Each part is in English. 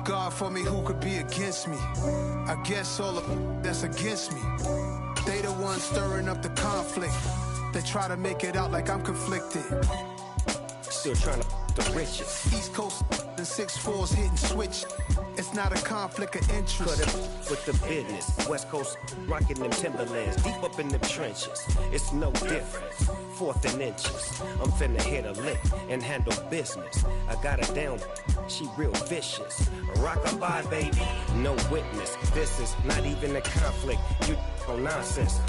God for me, who could be against me? I guess all of that's against me. They the ones stirring up the conflict. They try to make it out like I'm conflicted. Still trying to the riches. East Coast and 6'4s hitting switch. It's not a conflict of interest. Cut it with the business. West Coast rocking them Timberlands, deep up in the trenches. It's no difference. 4th and inches. I'm finna hit a lick and handle business. I got her down, she real vicious. Rock-a-bye, baby, no witness. This is not even a conflict. You on nonsense.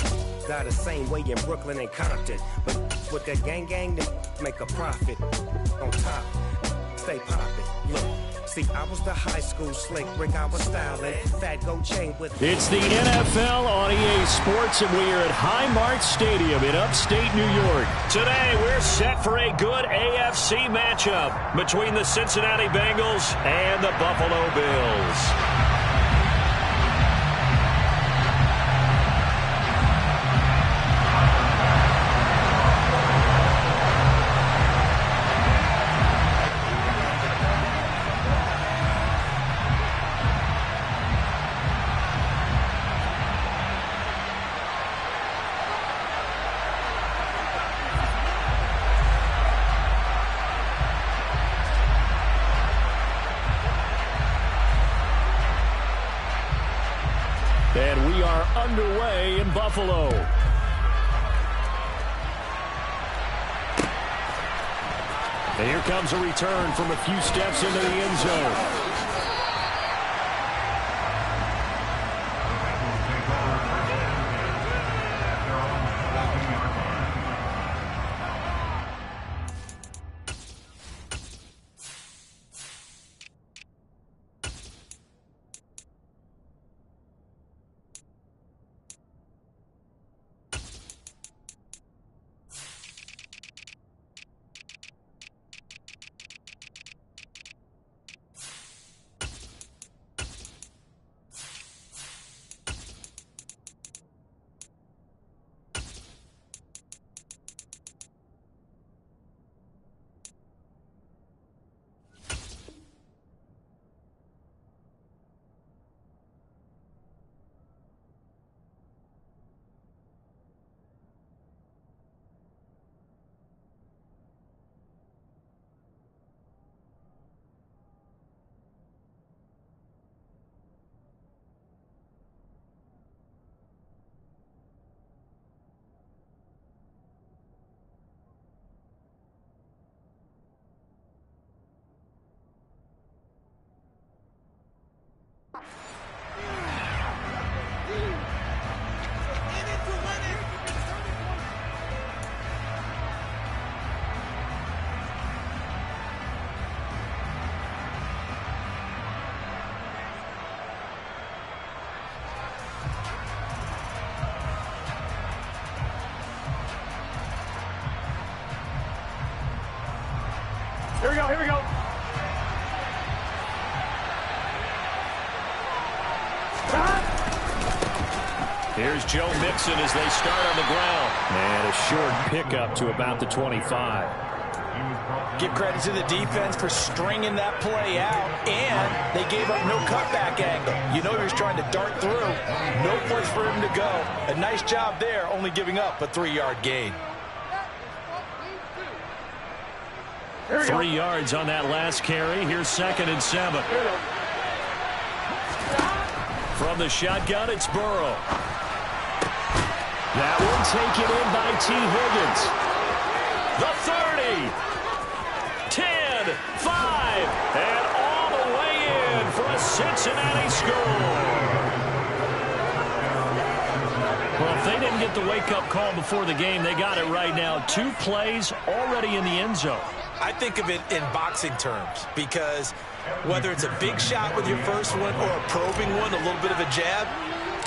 Got the same way in Brooklyn and Compton, but with that gang, they make a profit. On top, stay poppin'. Look. See, I was the high school slick Rick, I was styling. Fat gold chain with... It's the NFL on EA Sports, and we are at Highmark Stadium in upstate New York. Today, we're set for a good AFC matchup between the Cincinnati Bengals and the Buffalo Bills. And we are underway in Buffalo. And here comes a return from a few steps into the end zone. Here we go. Here's Joe Mixon as they start on the ground. And a short pickup to about the 25. Give credit to the defense for stringing that play out, and they gave up no cutback angle. You know he was trying to dart through. No place for him to go. A nice job there, only giving up a 3-yard gain. 3 yards on that last carry. Here's 2nd and 7. From the shotgun, it's Burrow. That one taken in by T. Higgins. The 30. 10, 5, and all the way in for a Cincinnati score. Well, if they didn't get the wake-up call before the game, they got it right now. 2 plays already in the end zone. I think of it in boxing terms because whether it's a big shot with your first one or a probing one, a little bit of a jab,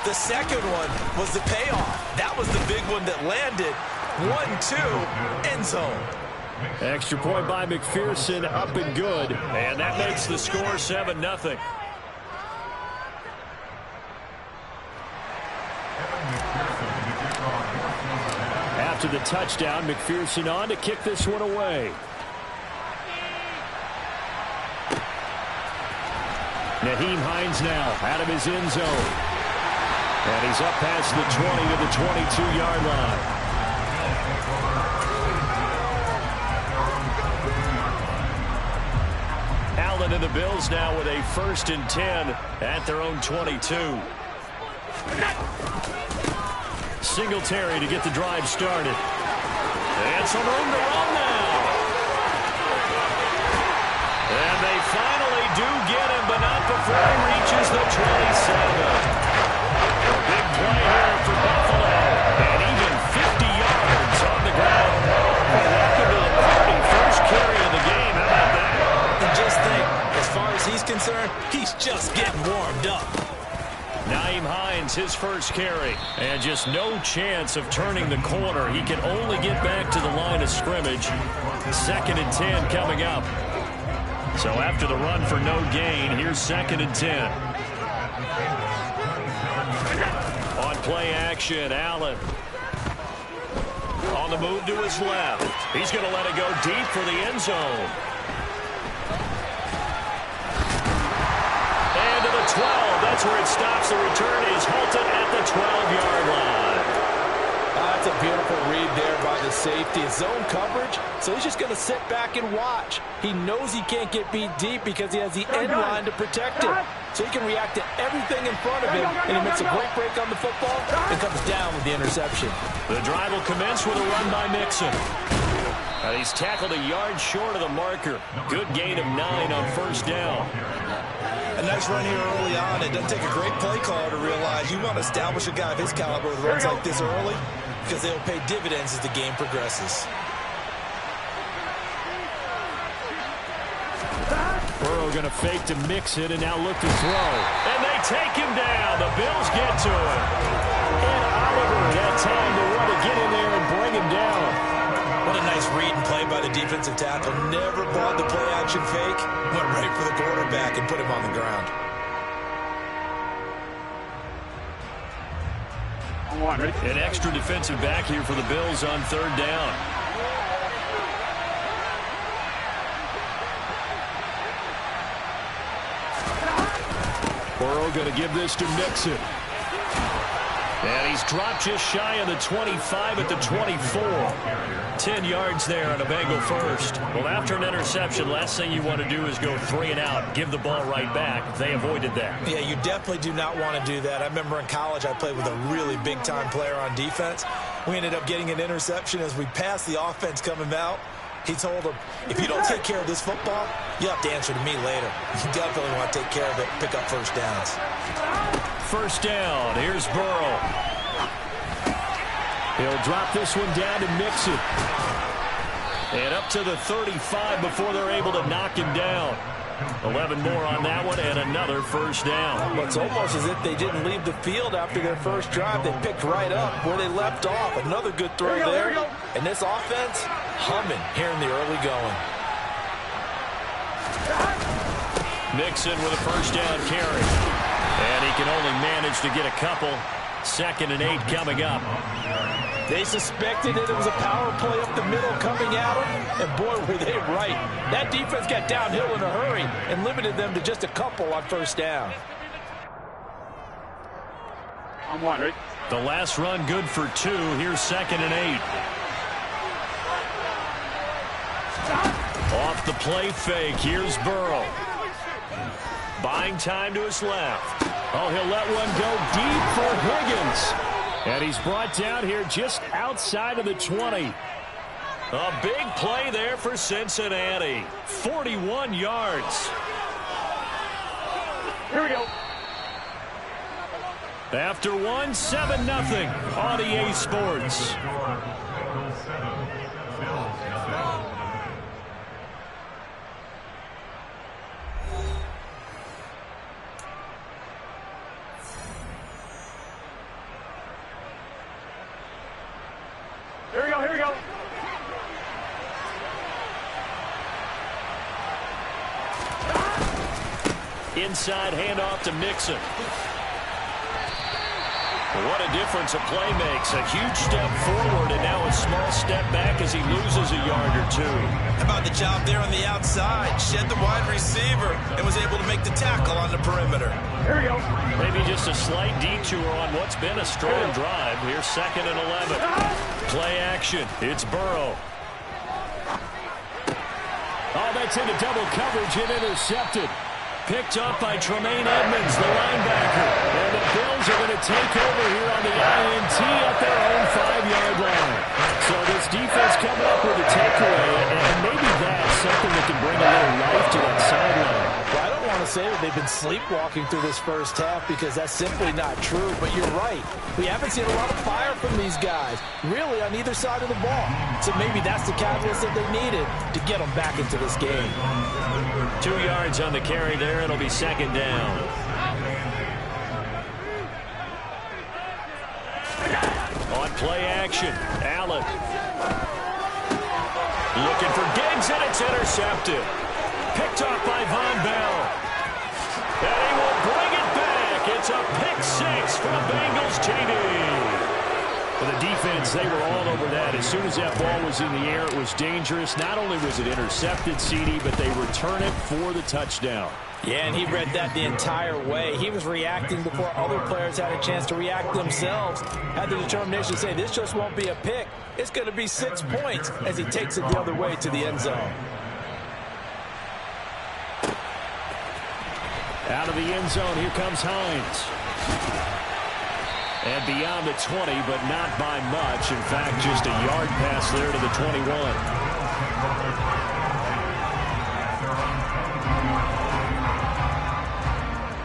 the second one was the payoff. That was the big one that landed. 1-2, end zone. Extra point by McPherson, up and good. And that makes the score 7-0. After the touchdown, McPherson on to kick this one away. Nyheim Hines now out of his end zone. And he's up past the 20 to the 22-yard line. Allen and the Bills now with a 1st and 10 at their own 22. Singletary to get the drive started. And some room to run now. And they finally do get him, but not before he reaches the 27. Big play here for Buffalo. And even 50 yards on the ground. Welcome to the party. First carry of the game. How about that? And just think, as far as he's concerned, he's just getting warmed up. Nyheim Hines, his first carry. And just no chance of turning the corner. He can only get back to the line of scrimmage. 2nd and 10 coming up. So after the run for no gain, here's 2nd and 10. On play action, Allen. On the move to his left. He's going to let it go deep for the end zone. And to the 12. That's where it stops. The return is halted at the 12-yard line. That's a beautiful read there by the safety. It's zone coverage, so he's just going to sit back and watch. He knows he can't get beat deep because he has the end line to protect him. So he can react to everything in front of him, and he makes a great break on the football and comes down with the interception. The drive will commence with a run by Mixon. And he's tackled a yard short of the marker. Good gain of 9 on 1st down. A nice run here early on. It doesn't take a great play caller to realize you want to establish a guy of his caliber with runs like this early because they'll pay dividends as the game progresses. Burrow going to fake to Mixon and now look to throw. And they take him down. The Bills get to him. And Oliver had time to want to get in there and bring him down. What a nice read and play by the defensive tackle. Never bought the play-action fake. Went right for the quarterback and put him on the ground. An extra defensive back here for the Bills on 3rd down. Burrow going to give this to Mixon. And he's dropped just shy of the 25 at the 24. 10 yards there on a Bengal first. Well, after an interception, last thing you want to do is go 3 and out, give the ball right back. They avoided that. Yeah, you definitely do not want to do that. I remember in college I played with a really big-time player on defense. We ended up getting an interception as we passed the offense coming out. He told him, if you don't take care of this football, you'll have to answer to me later. You definitely want to take care of it, pick up 1st downs. 1st down. Here's Burrow. He'll drop this one down to Mixon. And up to the 35 before they're able to knock him down. 11 more on that one and another 1st down. Well, it's almost as if they didn't leave the field after their first drive. They picked right up where they left off. Another good throw there. And this offense humming here in the early going. Mixon with a 1st down carry. And he can only manage to get a couple. 2nd and 8 coming up. They suspected it was a power play up the middle coming at them, and boy, were they right. That defense got downhill in a hurry and limited them to just a couple on 1st down. I'm wondering. The last run good for 2. Here's 2nd and 8. Off the play fake. Here's Burrow. Buying time to his left. Oh, he'll let one go deep for Higgins. And he's brought down here just outside of the 20. A big play there for Cincinnati. 41 yards. Here we go. After 1, 7-0 on EA Sports. Here we go, here we go. Inside handoff to Mixon. What a difference a play makes. A huge step forward and now a small step back as he loses a yard or two. How about the job there on the outside? Shed the wide receiver and was able to make the tackle on the perimeter. Here we go. Maybe just a slight detour on what's been a strong drive. Here's 2nd and 11. Play action. It's Burrow. Oh, that's into double coverage and intercepted. Picked up by Tremaine Edmonds, the linebacker. And the Bills are going to take over here on the INT at their own 5-yard line. So this defense coming up with a takeaway, and maybe that's something that can bring a little life to that sideline. Well, I don't want to say that they've been sleepwalking through this first half because that's simply not true, but you're right. We haven't seen a lot of fire from these guys, really on either side of the ball. So maybe that's the catalyst that they needed to get them back into this game. 2 yards on the carry there. It'll be 2nd down. On play action, Allen. Looking for Diggs, and it's intercepted. Picked off by Von Bell. And he will bring it back. It's a pick 6 for the Bengals, TD. For the defense, they were all over that. As soon as that ball was in the air, it was dangerous. Not only was it intercepted, CD, but they return it for the touchdown. Yeah, and he read that the entire way. He was reacting before other players had a chance to react themselves. Had the determination to say, this just won't be a pick. It's going to be 6 points as he takes it the other way to the end zone. Out of the end zone, here comes Hines. And beyond the 20, but not by much. In fact, just a yard pass there to the 21.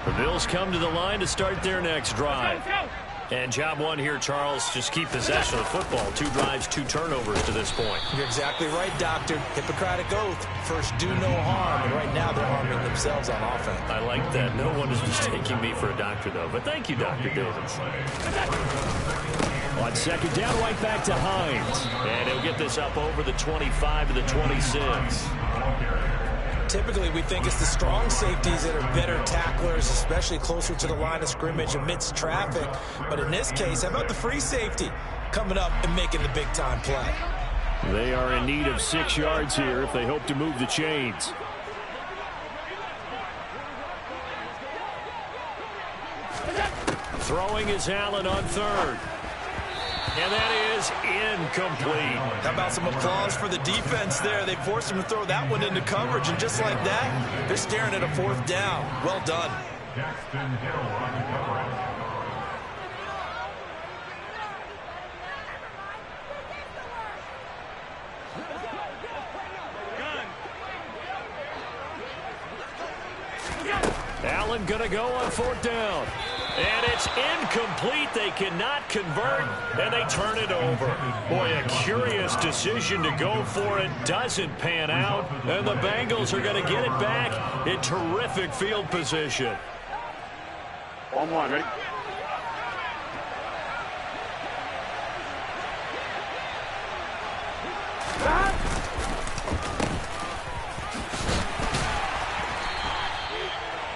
The Bills come to the line to start their next drive. And job one here, Charles, just keep possession of the football. 2 drives, 2 turnovers to this point. You're exactly right, Doctor. Hippocratic oath. First, do no harm. And right now, they're harming themselves on offense. I like that. No one is mistaking me for a doctor, though. But thank you, Dr. Davis. On 2nd down, right back to Hines. And he'll get this up over the 25 to the 26. Typically, we think it's the strong safeties that are better tacklers, especially closer to the line of scrimmage amidst traffic. But in this case, how about the free safety coming up and making the big-time play? They are in need of 6 yards here if they hope to move the chains. Throwing is Allen on 3rd. And that is incomplete. How about some applause for the defense there? They forced him to throw that one into coverage, and just like that, they're staring at a 4th down. Well done. Allen going to go on 4th down. And it's incomplete. They cannot convert, and they turn it over. Boy, a curious decision to go for it. Doesn't pan out, and the Bengals are going to get it back in terrific field position. 1-1, ready?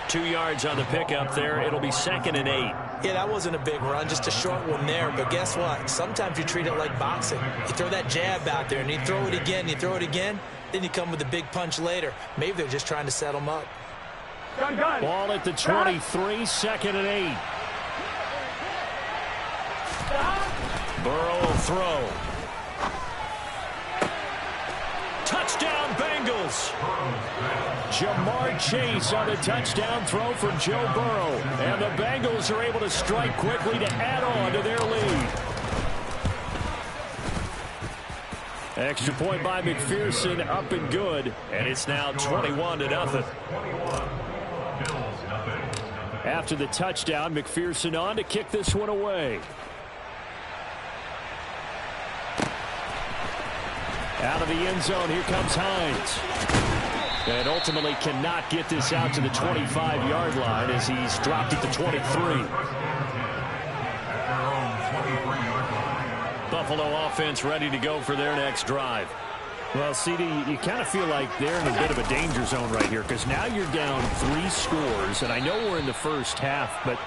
Two yards on the pickup there. It'll be 2nd and 8. Yeah, that wasn't a big run, just a short one there. But guess what? Sometimes you treat it like boxing. You throw that jab out there, and you throw it again, then you come with a big punch later. Maybe they're just trying to set them up. Gun. Ball at the 23, 2nd and 8. Burrow will throw. Touchdown, Bengals. Jamar Chase on the touchdown throw from Joe Burrow. And the Bengals are able to strike quickly to add on to their lead. Extra point by McPherson, up and good. And it's now 21-0. After the touchdown, McPherson on to kick this one away. Out of the end zone, here comes Hines. And ultimately cannot get this out to the 25-yard line as he's dropped at the 23. Buffalo offense ready to go for their next drive. Well, CD, you kind of feel like they're in a bit of a danger zone right here because now you're down 3 scores. And I know we're in the first half, but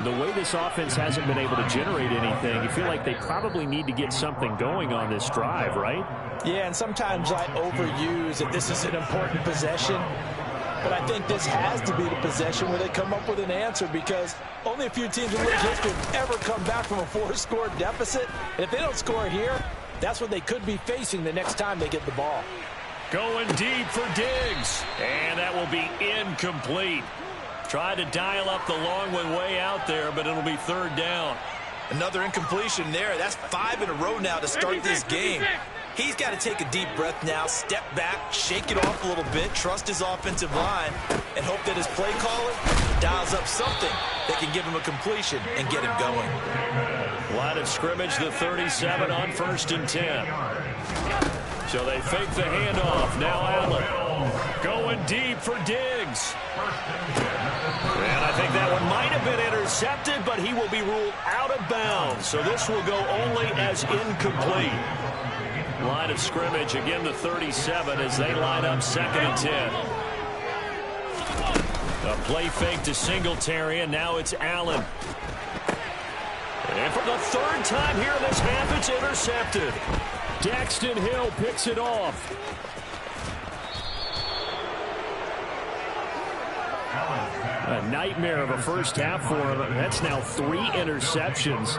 The way this offense hasn't been able to generate anything, you feel like they probably need to get something going on this drive, right? Yeah, and sometimes I overuse that this is an important possession. But I think this has to be the possession where they come up with an answer, because only a few teams in league history have ever come back from a 4-score deficit. And if they don't score here, that's what they could be facing the next time they get the ball. Going deep for Diggs. And that will be incomplete. Tried to dial up the long one way out there, but it'll be third down. Another incompletion there. That's 5 in a row now to start this game. He's got to take a deep breath now, step back, shake it off a little bit, trust his offensive line, and hope that his play caller dials up something that can give him a completion and get him going. Line of scrimmage, the 37 on 1st and 10. So they fake the handoff. Now Allen going deep for Diggs. And I think that one might have been intercepted, but he will be ruled out of bounds. So this will go only as incomplete. Line of scrimmage, again the 37 as they line up 2nd and 10. A play fake to Singletary, and now it's Allen. And for the 3rd time here in this half, it's intercepted. Daxton Hill picks it off. A nightmare of a first half for him. That's now 3 interceptions.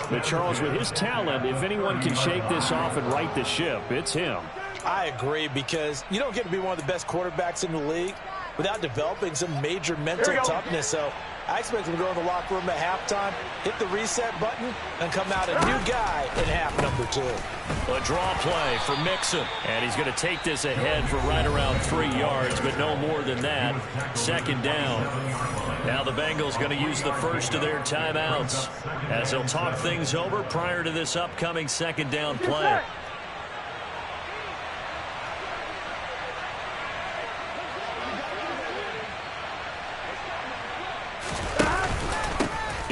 But Charles, with his talent, if anyone can shake this off and right the ship, it's him. I agree, because you don't get to be one of the best quarterbacks in the league without developing some major mental toughness. So I expect him to go in the locker room at halftime, hit the reset button, and come out a new guy in half number 2. A draw play for Mixon. And he's going to take this ahead for right around 3 yards, but no more than that. 2nd down. Now the Bengals going to use the first of their timeouts as they'll talk things over prior to this upcoming 2nd down play.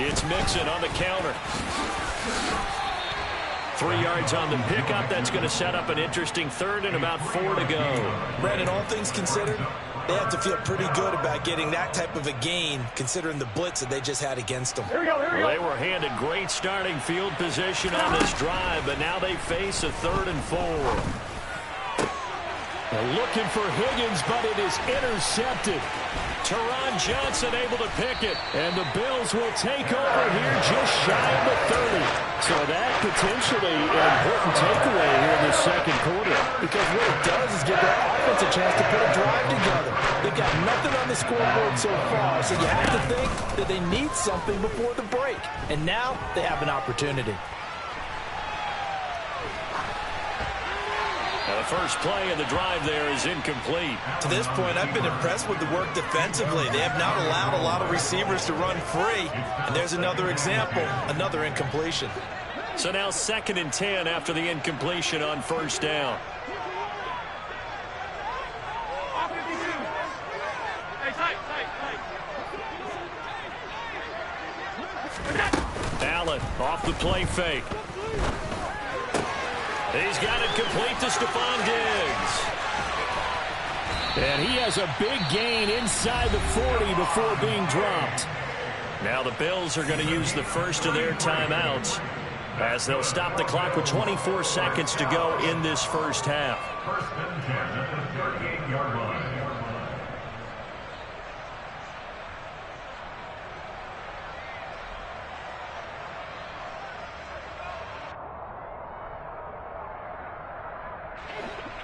It's Mixon on the counter. 3 yards on the pickup. That's going to set up an interesting 3rd and about 4 to go. Brandon, all things considered, they have to feel pretty good about getting that type of a gain, considering the blitz that they just had against them. Here we go. They were handed great starting field position on this drive, but now they face a 3rd and 4. They're looking for Higgins, but it is intercepted. Teron Johnson able to pick it, and the Bills will take over here just shy of the 30. So that potentially an important takeaway here in the 2nd quarter. Because what it does is give their offense a chance to put a drive together. They've got nothing on the scoreboard so far, so you have to think that they need something before the break. And now they have an opportunity. The first play of the drive there is incomplete. To this point, I've been impressed with the work defensively. They have not allowed a lot of receivers to run free. And there's another example, another incompletion. So now 2nd and 10 after the incompletion on 1st down. Allen off the play fake. He's got it complete to Stephon Diggs. And he has a big gain inside the 40 before being dropped. Now the Bills are going to use the first of their timeouts as they'll stop the clock with 24 seconds to go in this first half.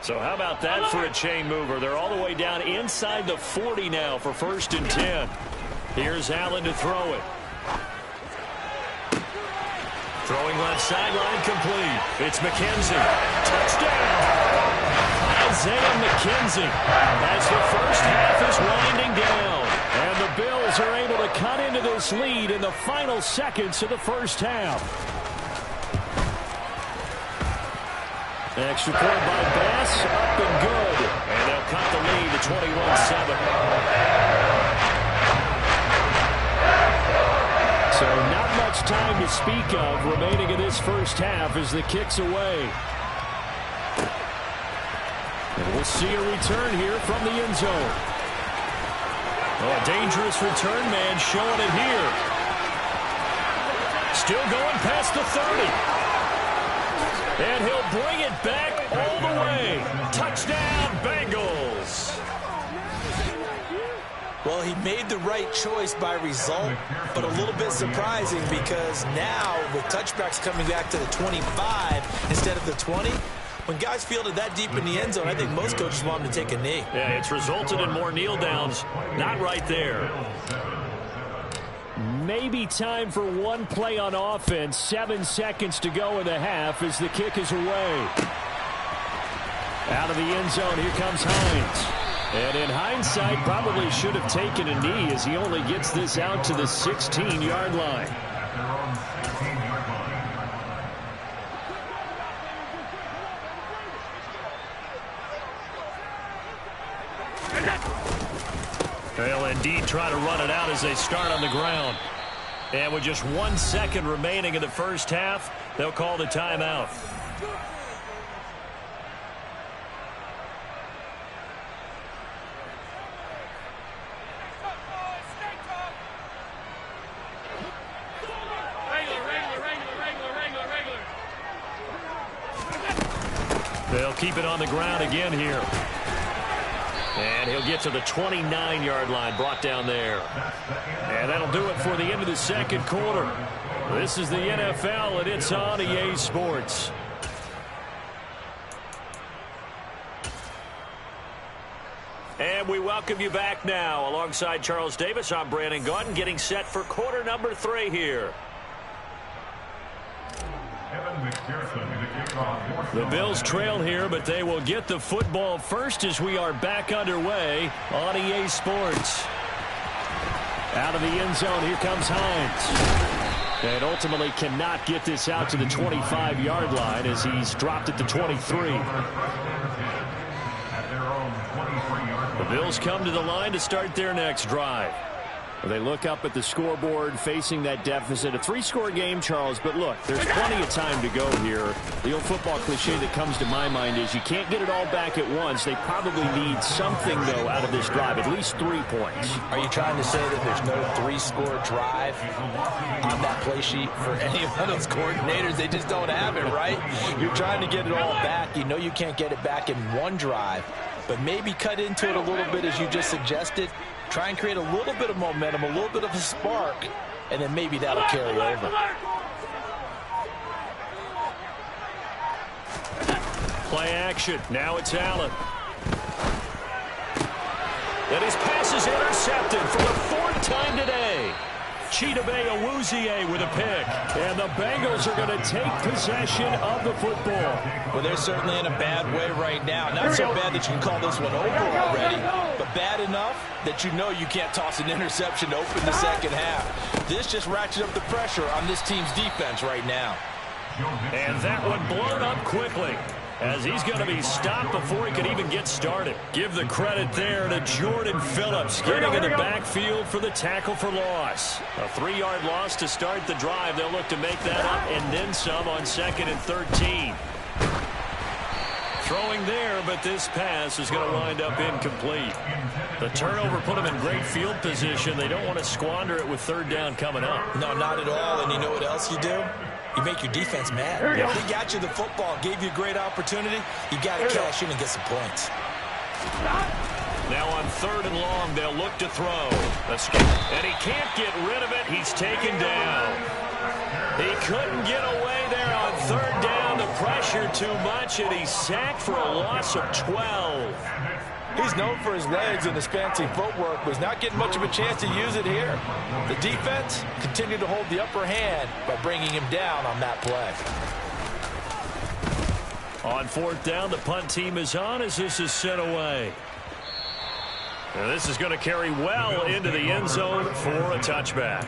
So how about that for a chain mover? They're all the way down inside the 40 now for 1st and 10. Here's Allen to throw it. Throwing left sideline complete. It's McKenzie. Touchdown! Isaiah McKenzie as the first half is winding down. And the Bills are able to cut into this lead in the final seconds of the first half. Extra point by Bass, up and good. And they'll cut the lead to 21-7. So not much time to speak of remaining in this first half as the kick's away. And we'll see a return here from the end zone. Oh, a dangerous return man showing it here. Still going past the 30. And he'll bring it back all the way. Touchdown, Bengals. Well, he made the right choice by result, but a little bit surprising because now with touchbacks coming back to the 25 instead of the 20, when guys fielded that deep in the end zone, I think most coaches want them to take a knee. Yeah, it's resulted in more kneel downs. Not right there. Maybe time for one play on offense. 7 seconds to go in the half as the kick is away. Out of the end zone, here comes Hines. And in hindsight, probably should have taken a knee as he only gets this out to the 16-yard line. They'll indeed try to run it out as they start on the ground. And with just 1 second remaining in the first half, they'll call the timeout. They'll keep it on the ground again here. And he'll get to the 29-yard line, brought down there. And that'll do it for the end of the second quarter. This is the NFL, and it's on EA Sports. And we welcome you back now. Alongside Charles Davis, I'm Brandon Gaudin, getting set for quarter number 3 here. The Bills trail here, but they will get the football first as we are back underway on EA Sports. Out of the end zone, here comes Hines. And ultimately cannot get this out to the 25-yard line as he's dropped at the 23. The Bills come to the line to start their next drive. They look up at the scoreboard facing that deficit. A 3-score game, Charles, but look, there's plenty of time to go here. The old football cliche that comes to my mind is you can't get it all back at once. They probably need something, though, out of this drive, at least 3 points. Are you trying to say that there's no 3-score drive on that play sheet for any of those coordinators? They just don't have it, right? You're trying to get it all back. You know you can't get it back in one drive, but maybe cut into it a little bit as you just suggested. Try and create a little bit of momentum, a little bit of a spark, and then maybe that'll carry over. Play action. Now it's Allen. And his pass is intercepted for the 4th time today. Chidobe Awuzie with a pick. And the Bengals are going to take possession of the football. Well, they're certainly in a bad way right now. Not so bad that you can call this one over already, but bad enough that you know you can't toss an interception to open the second half. This just ratchets up the pressure on this team's defense right now. And that one blown up quickly, as he's going to be stopped before he could even get started. Give the credit there to Jordan Phillips, getting in the backfield for the tackle for loss. A 3-yard loss to start the drive. They'll look to make that up and then some on 2nd and 13. Throwing there, but this pass is going to wind up incomplete. The turnover put them in great field position. They don't want to squander it with 3rd down coming up. No, not at all. And you know what else you do? You make your defense mad. They got you the football, gave you a great opportunity. You got to cash in and get some points. Now on 3rd and long, they'll look to throw. And he can't get rid of it. He's taken down. He couldn't get away there on 3rd down. The pressure too much, and he's sacked for a loss of 12. He's known for his legs and his fancy footwork, but he's not getting much of a chance to use it here. The defense continued to hold the upper hand by bringing him down on that play. On 4th down, the punt team is on as this is sent away. And this is going to carry well into the end zone for a touchback.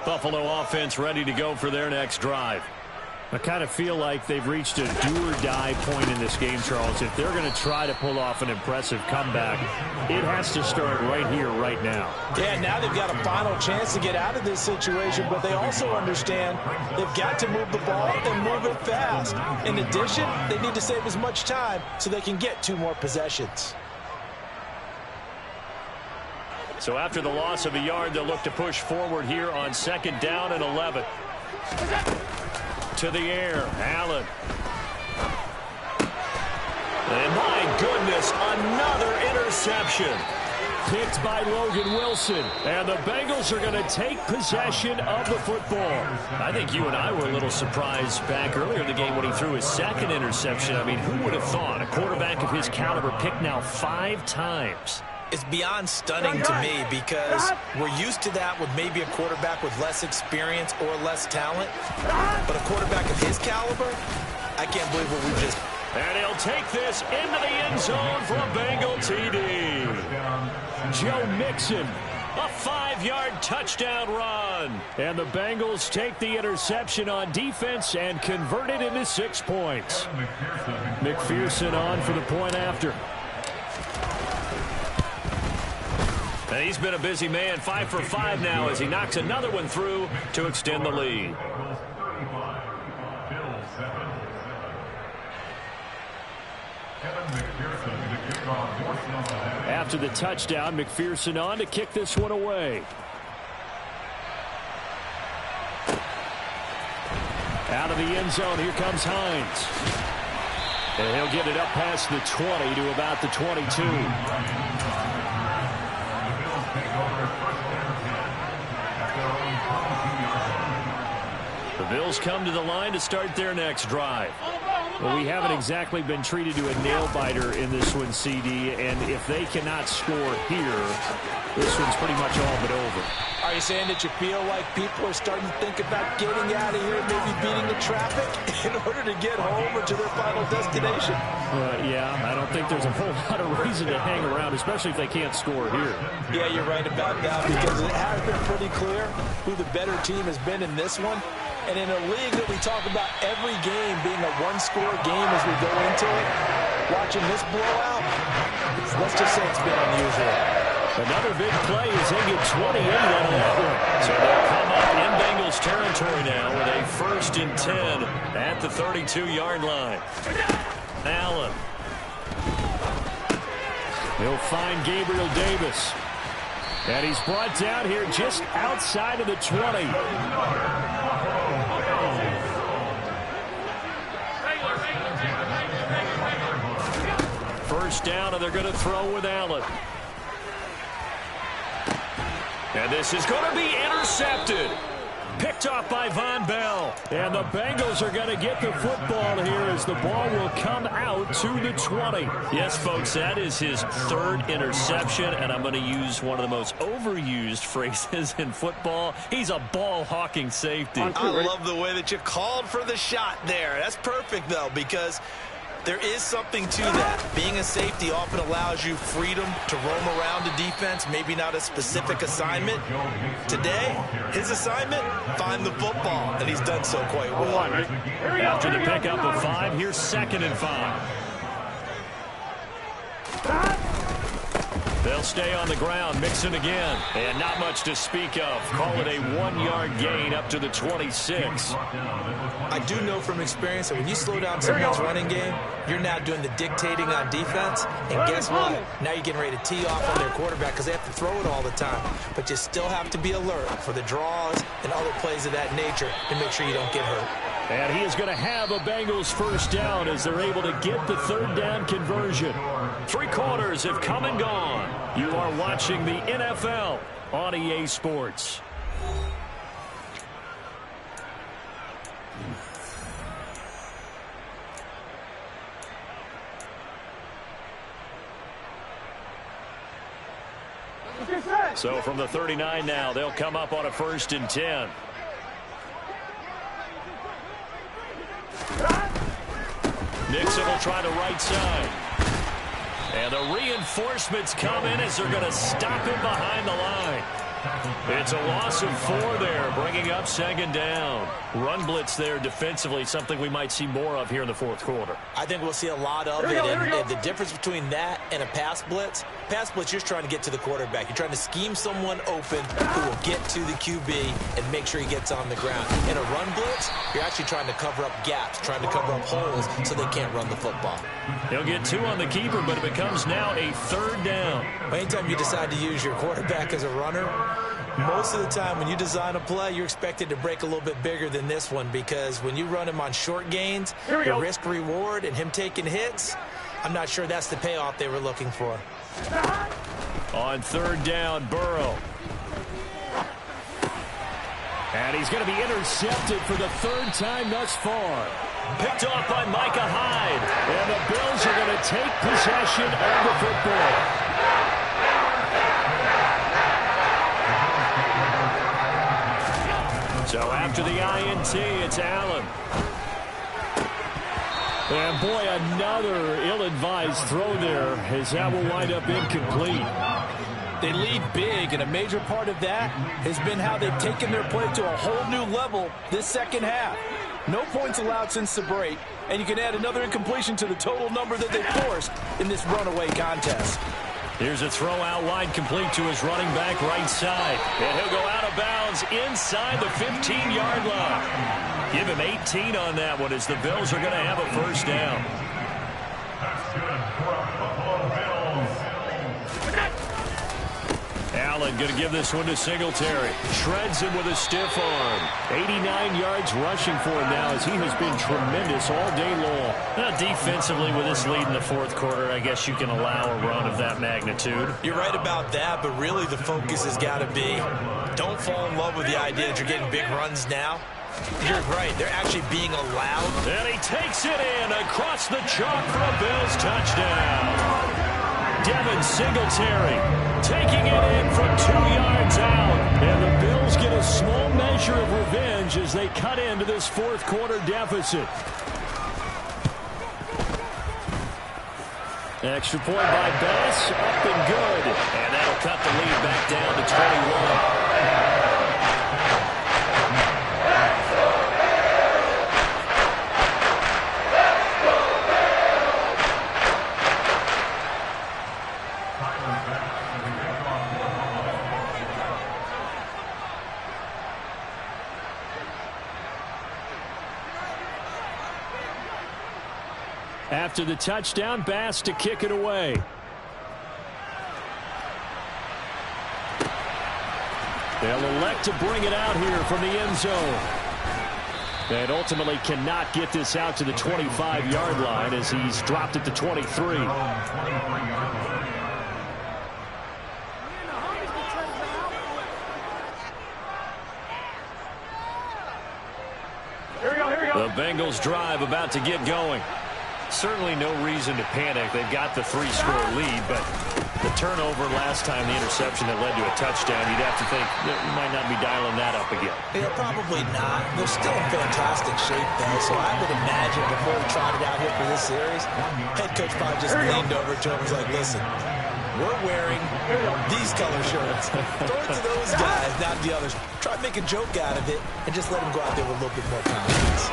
Buffalo offense ready to go for their next drive. I kind of feel like they've reached a do-or-die point in this game, Charles. If they're going to try to pull off an impressive comeback, it has to start right here, right now. Yeah, now they've got a final chance to get out of this situation, but they also understand they've got to move the ball and move it fast. In addition, they need to save as much time so they can get 2 more possessions. So after the loss of a yard, they'll look to push forward here on 2nd down and 11. To the air, Allen. And my goodness, another interception. Picked by Logan Wilson. And the Bengals are going to take possession of the football. I think you and I were a little surprised back earlier in the game when he threw his 2nd interception. I mean, who would have thought a quarterback of his caliber picked now 5 times? It's beyond stunning to me because we're used to that with maybe a quarterback with less experience or less talent. But a quarterback of his caliber, I can't believe what we just... And he'll take this into the end zone for a Bengal TD. Joe Mixon, a 5-yard touchdown run. And the Bengals take the interception on defense and convert it into 6 points. McPherson on for the point after. And he's been a busy man, 5 for 5 now as he knocks another one through to extend the lead. After the touchdown, McPherson on to kick this one away. Out of the end zone, here comes Hines. And he'll get it up past the 20 to about the 22. The Bills come to the line to start their next drive. Well, we haven't exactly been treated to a nail-biter in this one, CD, and if they cannot score here, this one's pretty much all but over. Are you saying that you feel like people are starting to think about getting out of here, maybe beating the traffic in order to get home or to their final destination? Yeah, I don't think there's a whole lot of reason to hang around, especially if they can't score here. Yeah, you're right about that because it has been pretty clear who the better team has been in this one. And in a league that we talk about every game being a one-score game as we go into it, watching this blowout, let's just say it's been unusual. Another big play as they get 28 out of that one. So they'll come up in Bengals territory now with a 1st and 10 at the 32-yard line. Allen. He'll find Gabriel Davis. And he's brought down here just outside of the 20. First down, and they're going to throw with Allen. And this is going to be intercepted. Picked off by Von Bell. And the Bengals are going to get the football here as the ball will come out to the 20. Yes, folks, that is his 3rd interception, and I'm going to use one of the most overused phrases in football. He's a ball-hawking safety. I love the way that you called for the shot there. That's perfect, though, because there is something to that. Being a safety often allows you freedom to roam around the defense, maybe not a specific assignment. Today, his assignment, find the football, and he's done so quite well. After the pickup of 5, here's 2nd and 5. They'll stay on the ground, Mixon again, and not much to speak of. Call it a 1-yard gain up to the 26. I do know from experience that when you slow down someone's running game, you're now doing the dictating on defense, and guess what? Now you're getting ready to tee off on their quarterback because they have to throw it all the time. But you still have to be alert for the draws and other plays of that nature to make sure you don't get hurt. And he is going to have a Bengals 1st down as they're able to get the 3rd down conversion. 3 quarters have come and gone. You are watching the NFL on EA Sports. So from the 39 now, they'll come up on a 1st and 10. Nixon will try the right side. And the reinforcements come in as they're going to stop him behind the line. It's a loss of 4 there, bringing up second down. Run blitz there defensively, something we might see more of here in the fourth quarter. I think we'll see a lot of it, and the difference between that and a pass blitz, you're trying to get to the quarterback. You're trying to scheme someone open who will get to the QB and make sure he gets on the ground. In a run blitz, you're actually trying to cover up gaps, trying to cover up holes so they can't run the football. He'll get 2 on the keeper, but it becomes now a 3rd down. Anytime you decide to use your quarterback as a runner, most of the time when you design a play, you're expected to break a little bit bigger than this one, because when you run him on short gains, the risk-reward and him taking hits, I'm not sure that's the payoff they were looking for. On 3rd down, Burrow. And he's going to be intercepted for the 3rd time thus far. Picked off by Micah Hyde. And the Bills are going to take possession of the football. So after the INT, it's Allen. And boy, another ill-advised throw there, as that will wind up incomplete. They lead big, and a major part of that has been how they've taken their play to a whole new level this second half. No points allowed since the break, and you can add another incompletion to the total number that they forced in this runaway contest. Here's a throw out wide, complete to his running back right side. And he'll go out of bounds inside the 15-yard line. Give him 18 on that one, as the Bills are going to have a 1st down. Allen going to give this one to Singletary. Shreds him with a stiff arm. 89 yards rushing for him now, as he has been tremendous all day long. Now, defensively, with this lead in the 4th quarter, I guess you can allow a run of that magnitude. You're right about that, but really the focus has got to be, don't fall in love with the idea that you're getting big runs now. You're right. They're actually being allowed. And he takes it in across the chalk for a Bills touchdown. Devin Singletary taking it in from 2 yards out. And the Bills get a small measure of revenge as they cut into this 4th quarter deficit. Extra point by Bass, up and good. And that'll cut the lead back down to 21. After the touchdown, Bass to kick it away. They'll elect to bring it out here from the end zone. And ultimately cannot get this out to the 25-yard line, as he's dropped it to 23. The Bengals drive about to get going. Certainly no reason to panic. They've got the 3-score lead, but the turnover last time, the interception that led to a touchdown, you'd have to think that you might not be dialing that up again. Yeah, probably not. They're still in fantastic shape, though, so I would imagine before we trotted out here for this series, head coach probably just leaned over to him and was like, listen, we're wearing these color shirts. Throw it to those guys, not the others. Try to make a joke out of it and just let them go out there with a little bit more confidence.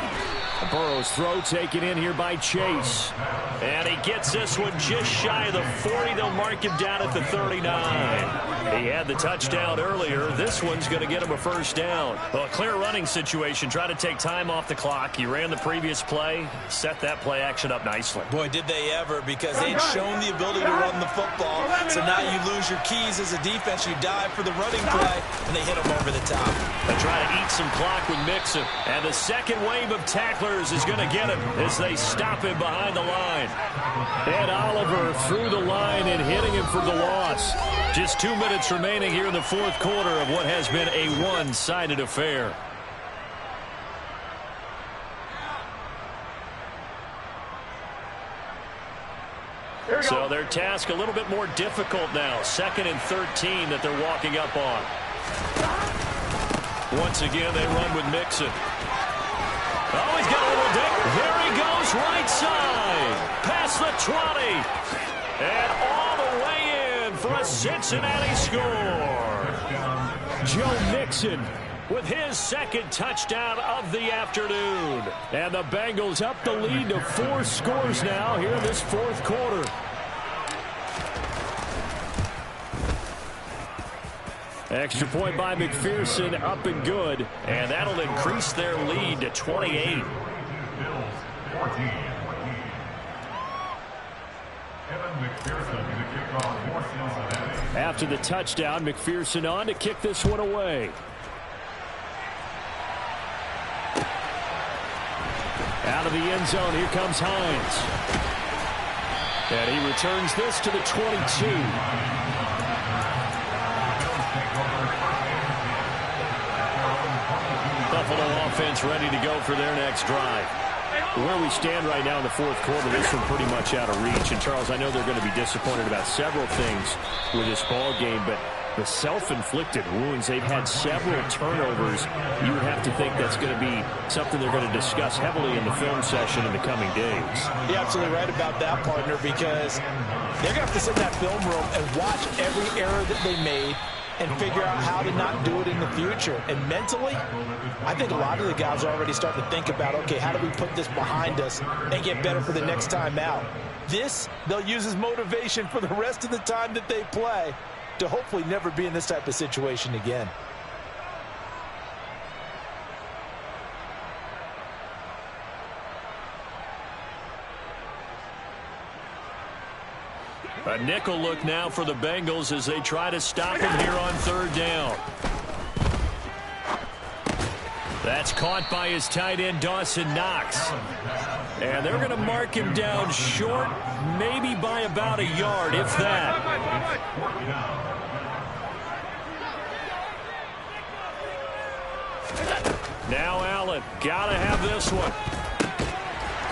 Burrow's throw taken in here by Chase. And he gets this one just shy of the 40. They'll mark him down at the 39. He had the touchdown earlier. This one's going to get him a 1st down. Well, a clear running situation. Try to take time off the clock. He ran the previous play, set that play action up nicely. Boy, did they ever, because they'd shown the ability to run the football. So now you lose your keys as a defense. You dive for the running play, and they hit him over the top. They try to eat some clock with Mixon. And the second wave of tacklers is going to get him as they stop him behind the line. Ed Oliver through the line and hitting him for the loss. Just 2 minutes remaining here in the 4th quarter of what has been a one-sided affair. So their task a little bit more difficult now. 2nd and 13 that they're walking up on. Once again, they run with Mixon. Oh, he's got a little dink. There he goes, right side. Past the 20. And all the way in for a Cincinnati score. Joe Mixon with his second touchdown of the afternoon. And the Bengals up the lead to 4 scores now here in this fourth quarter. Extra point by McPherson, up and good. And that'll increase their lead to 28. After the touchdown, McPherson on to kick this one away. Out of the end zone, here comes Hines. And he returns this to the 22. Buffalo offense ready to go for their next drive. Where we stand right now in the fourth quarter, this one pretty much out of reach. And, Charles, I know they're going to be disappointed about several things with this ball game, but the self-inflicted wounds, they've had several turnovers. You would have to think that's going to be something they're going to discuss heavily in the film session in the coming days. You're absolutely right about that, partner, because they're going to have to sit in that film room and watch every error that they made and figure out how to not do it in the future. And mentally, I think a lot of the guys are already starting to think about, okay, how do we put this behind us and get better for the next time out? This, they'll use as motivation for the rest of the time that they play to hopefully never be in this type of situation again. A nickel look now for the Bengals as they try to stop him here on third down. That's caught by his tight end, Dawson Knox. And they're going to mark him down short, maybe by about a yard, if that. Now Allen, got to have this one.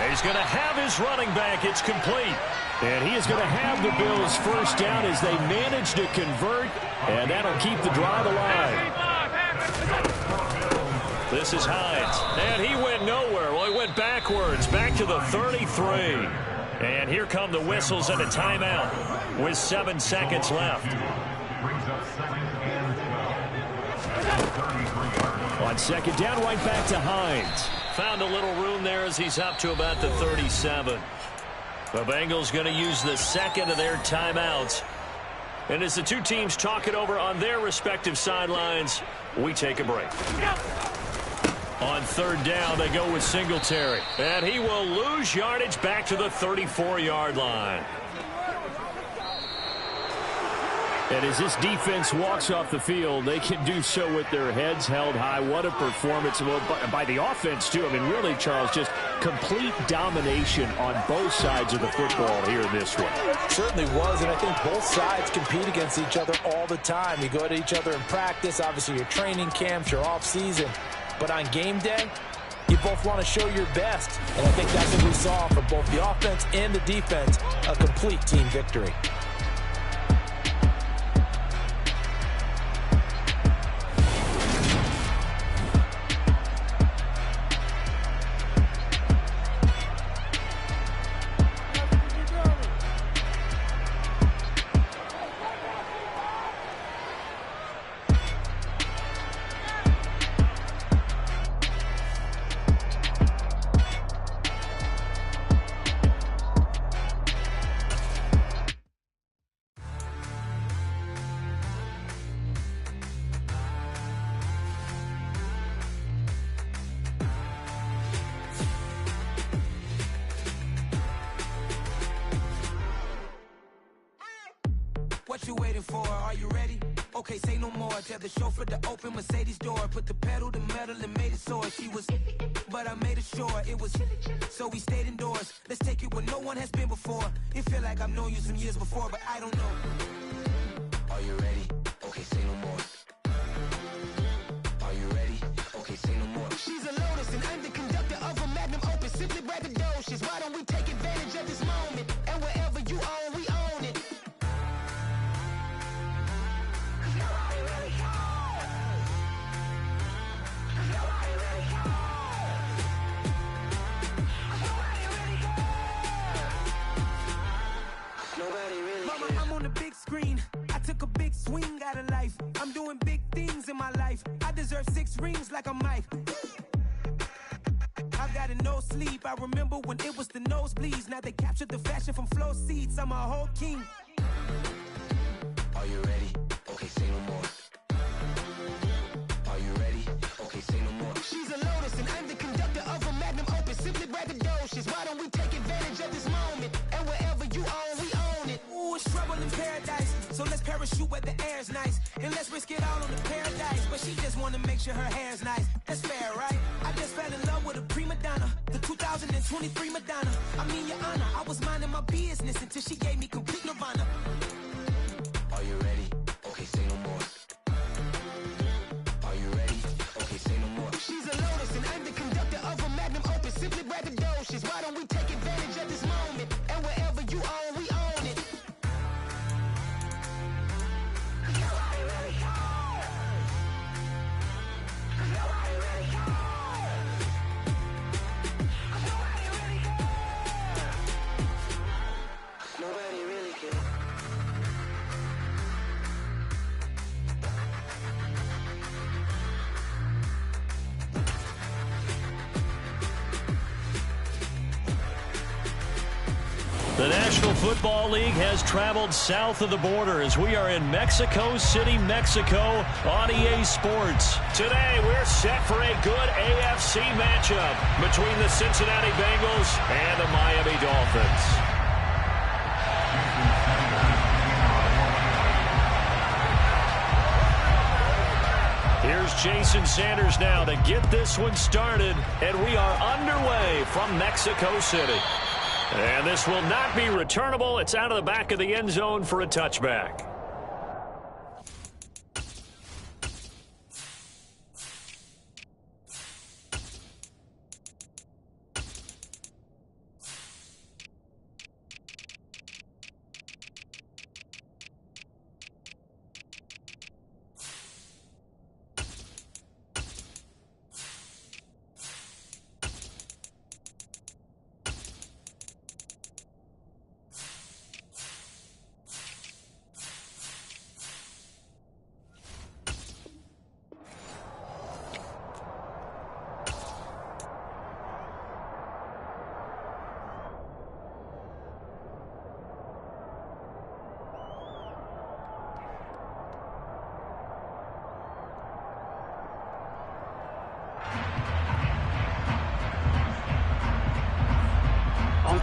He's going to have his running back. It's complete. And he is going to have the Bills first down as they manage to convert, and that'll keep the drive alive. This is Hines, and he went nowhere. Well, he went backwards, back to the 33. And here come the whistles and a timeout with 7 seconds left. On second down, right back to Hines. Found a little room there as he's up to about the 37. The Bengals going to use the second of their timeouts. And as the two teams talk it over on their respective sidelines, we take a break. On third down, they go with Singletary. And he will lose yardage back to the 34-yard line. And as this defense walks off the field, they can do so with their heads held high. What a performance by the offense, too. I mean, really, Charles, just complete domination on both sides of the football here in this one. Certainly was, and I think both sides compete against each other all the time. You go at each other in practice, obviously your training camps, your off-season. But on game day, you both want to show your best. And I think that's what we saw from both the offense and the defense, a complete team victory. What you waiting for? Are you ready? Okay, say no more. Tell the chauffeur to open Mercedes door. Put the pedal to metal and made it soar. She was, but I made it sure it was. So we stayed indoors. Let's take it where no one has been before. It feel like I've known you some years before, but I don't know. Are you ready? Okay, say no more. Are you ready? Okay, say no more. She's a Lotus and I'm the conductor of a magnum opus. Simply braggadocious. Why don't we take advantage of this moment? And wherever you own, we own it. Mama, I'm on the big screen. I took a big swing out of life. I'm doing big things in my deserve 6 rings like a Mike. I've got a no sleep. I remember when it was the nosebleeds. Now they captured the fashion from flow seats. I'm a whole king. Are you ready? Okay, say no more. Are you ready? Okay, say no more. She's a lotus and I'm the conductor of a magnum opus. Simply braggadocious. Why don't we take advantage of this moment? And wherever you own, we own it. Ooh, it's trouble in paradise. So let's parachute where the air's nice. And let's risk it all on the paradise. But she just wanna make sure her hair's nice. That's fair, right? I just fell in love with a prima donna. The 2023 Madonna. I mean, your honor, I was minding my business until she gave me complete nirvana. Are you ready? Okay, say no more. Are you ready? Okay, say no more. She's a lotus and I'm the conductor of a magnum opus. Simply braggadocious. Why don't we take advantage of this moment? And wherever you own, we own it. Nobody really cares. The National Football League has traveled south of the border as we are in Mexico City, Mexico on EA Sports. Today, we're set for a good AFC matchup between the Cincinnati Bengals and the Miami Dolphins. Here's Jason Sanders now to get this one started, and we are underway from Mexico City. And this will not be returnable. It's out of the back of the end zone for a touchback.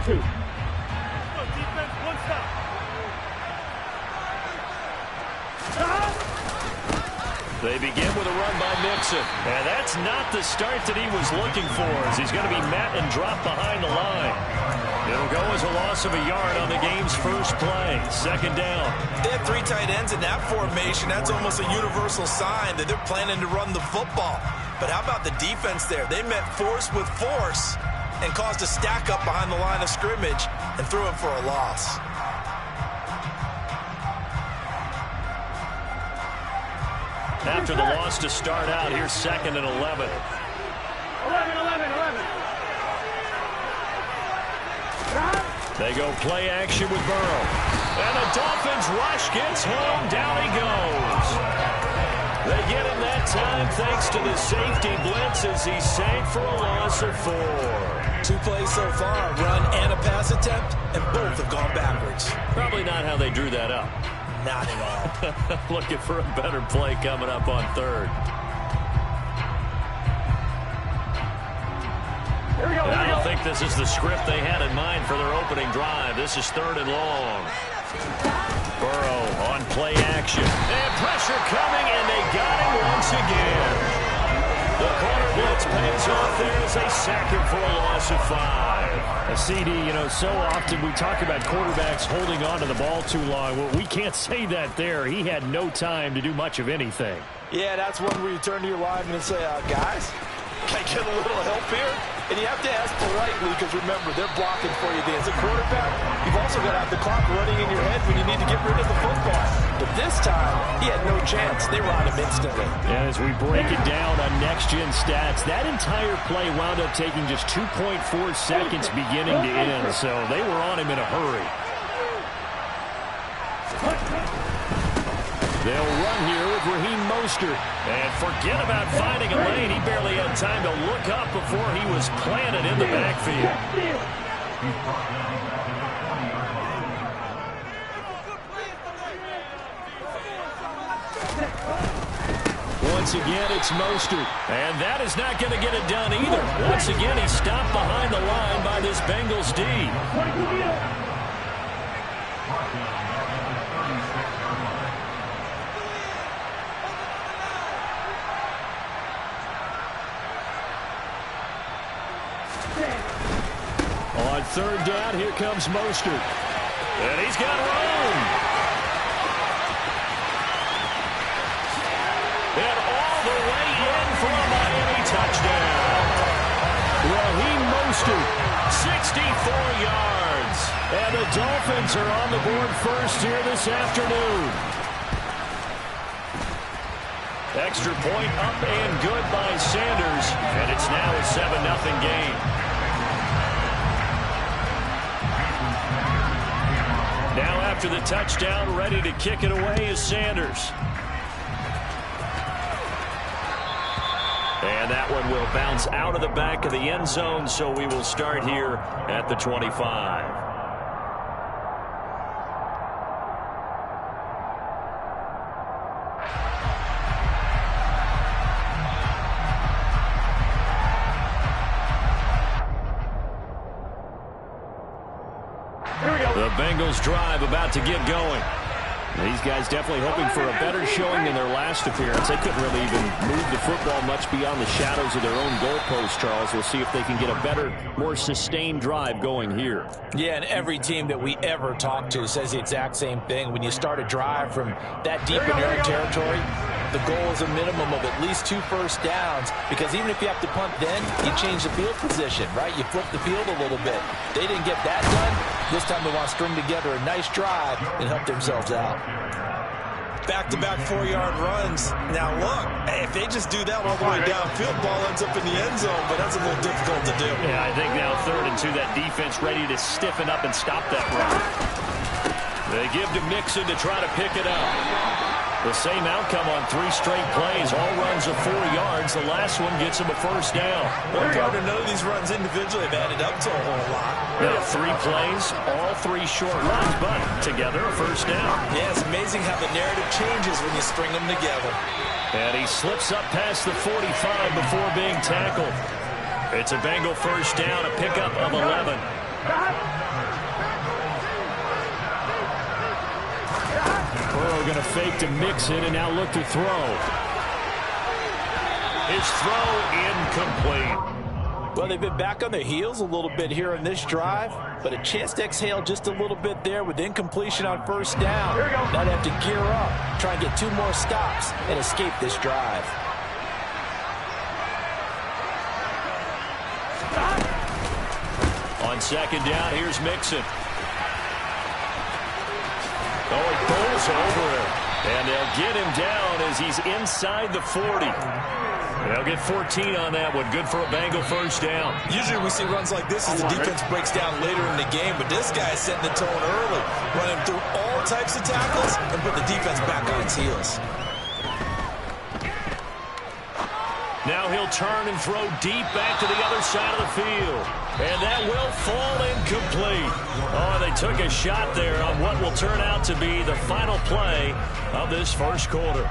Two. Defense, one stop. They begin with a run by Mixon. And that's not the start that he was looking for, as he's going to be met and dropped behind the line. It'll go as a loss of a yard on the game's first play. Second down. They have 3 tight ends in that formation. That's almost a universal sign that they're planning to run the football. But how about the defense there? They met force with force and caused a stack up behind the line of scrimmage and threw him for a loss. After the loss to start out, here's 2nd and 11. 11. They go play action with Burrow. And the Dolphins rush gets home. Down he goes. They get him that time thanks to the safety blitz as he sank for a loss of 4. 2 plays so far, run and a pass attempt, and both have gone backwards. Probably not how they drew that up. Not at all. Looking for a better play coming up on 3rd. I don't think this is the script they had in mind for their opening drive. This is 3rd and long. Burrow on play action. And pressure coming, and they got him once again. The corner blitz pays off there as they sack him for a loss of 5. A CD, you know, so often we talk about quarterbacks holding on to the ball too long. Well, we can't say that there. He had no time to do much of anything. Yeah, that's one where you turn to your lineman and say, guys, can I get a little help here? And you have to ask politely because, remember, they're blocking for you. As a quarterback, you've also got to have the clock running in your head when you need to get rid of the football. But this time, he had no chance. They were on him instantly. And as we break it down on Next Gen Stats, that entire play wound up taking just 2.4 seconds beginning to end. So they were on him in a hurry. They'll run here with Raheem Mostert. And forget about finding a lane. He barely had time to look up before he was planted in the backfield. Once again, it's Mostert. And that is not going to get it done either. Once again, he's stopped behind the line by this Bengals D. On third down, here comes Mostert. And he's got room. And all the way in for a Miami touchdown. Raheem Mostert, 64 yards. And the Dolphins are on the board first here this afternoon. Extra point up and good by Sanders. And it's now a 7-0 game. Now after the touchdown, ready to kick it away is Sanders. And that one will bounce out of the back of the end zone, so we will start here at the 25. The Bengals drive about to get going. These guys definitely hoping for a better showing in their last appearance. They couldn't really even move the football much beyond the shadows of their own goalpost, Charles. We'll see if they can get a better, more sustained drive going here. Yeah, and every team that we ever talk to says the exact same thing. When you start a drive from that deep in your own territory, the goal is a minimum of at least 2 first downs, because even if you have to punt then, you change the field position, right? You flip the field a little bit. They didn't get that done. This time they want to string together a nice drive and help themselves out. Back-to-back 4-yard runs. Now, look, if they just do that all the way downfield, ball ends up in the end zone, but that's a little difficult to do. Yeah, I think now 3rd and 2, that defense ready to stiffen up and stop that run. They give to Mixon to try to pick it up. The same outcome on 3 straight plays. All runs of 4 yards. The last one gets him a first down. One part or none of these runs individually have added up to a whole lot. Now 3 plays, all 3 short runs, but together a first down. Yeah, it's amazing how the narrative changes when you string them together. And he slips up past the 45 before being tackled. It's a Bengal first down, a pickup of 11. Burrow going to fake to Mixon and now look to throw. His throw incomplete. Well, they've been back on their heels a little bit here in this drive, but a chance to exhale just a little bit there with incompletion on first down. Now they have to gear up, try and get 2 more stops and escape this drive. On second down, here's Mixon. Oh, it goes over him. And they'll get him down as he's inside the 40. They'll get 14 on that one. Good for a Bengal first down. Usually we see runs like this as the defense breaks down later in the game, but this guy is setting the tone early, running through all types of tackles and put the defense back on its heels. Now he'll turn and throw deep back to the other side of the field. And that will fall incomplete. Oh, they took a shot there on what will turn out to be the final play of this first quarter.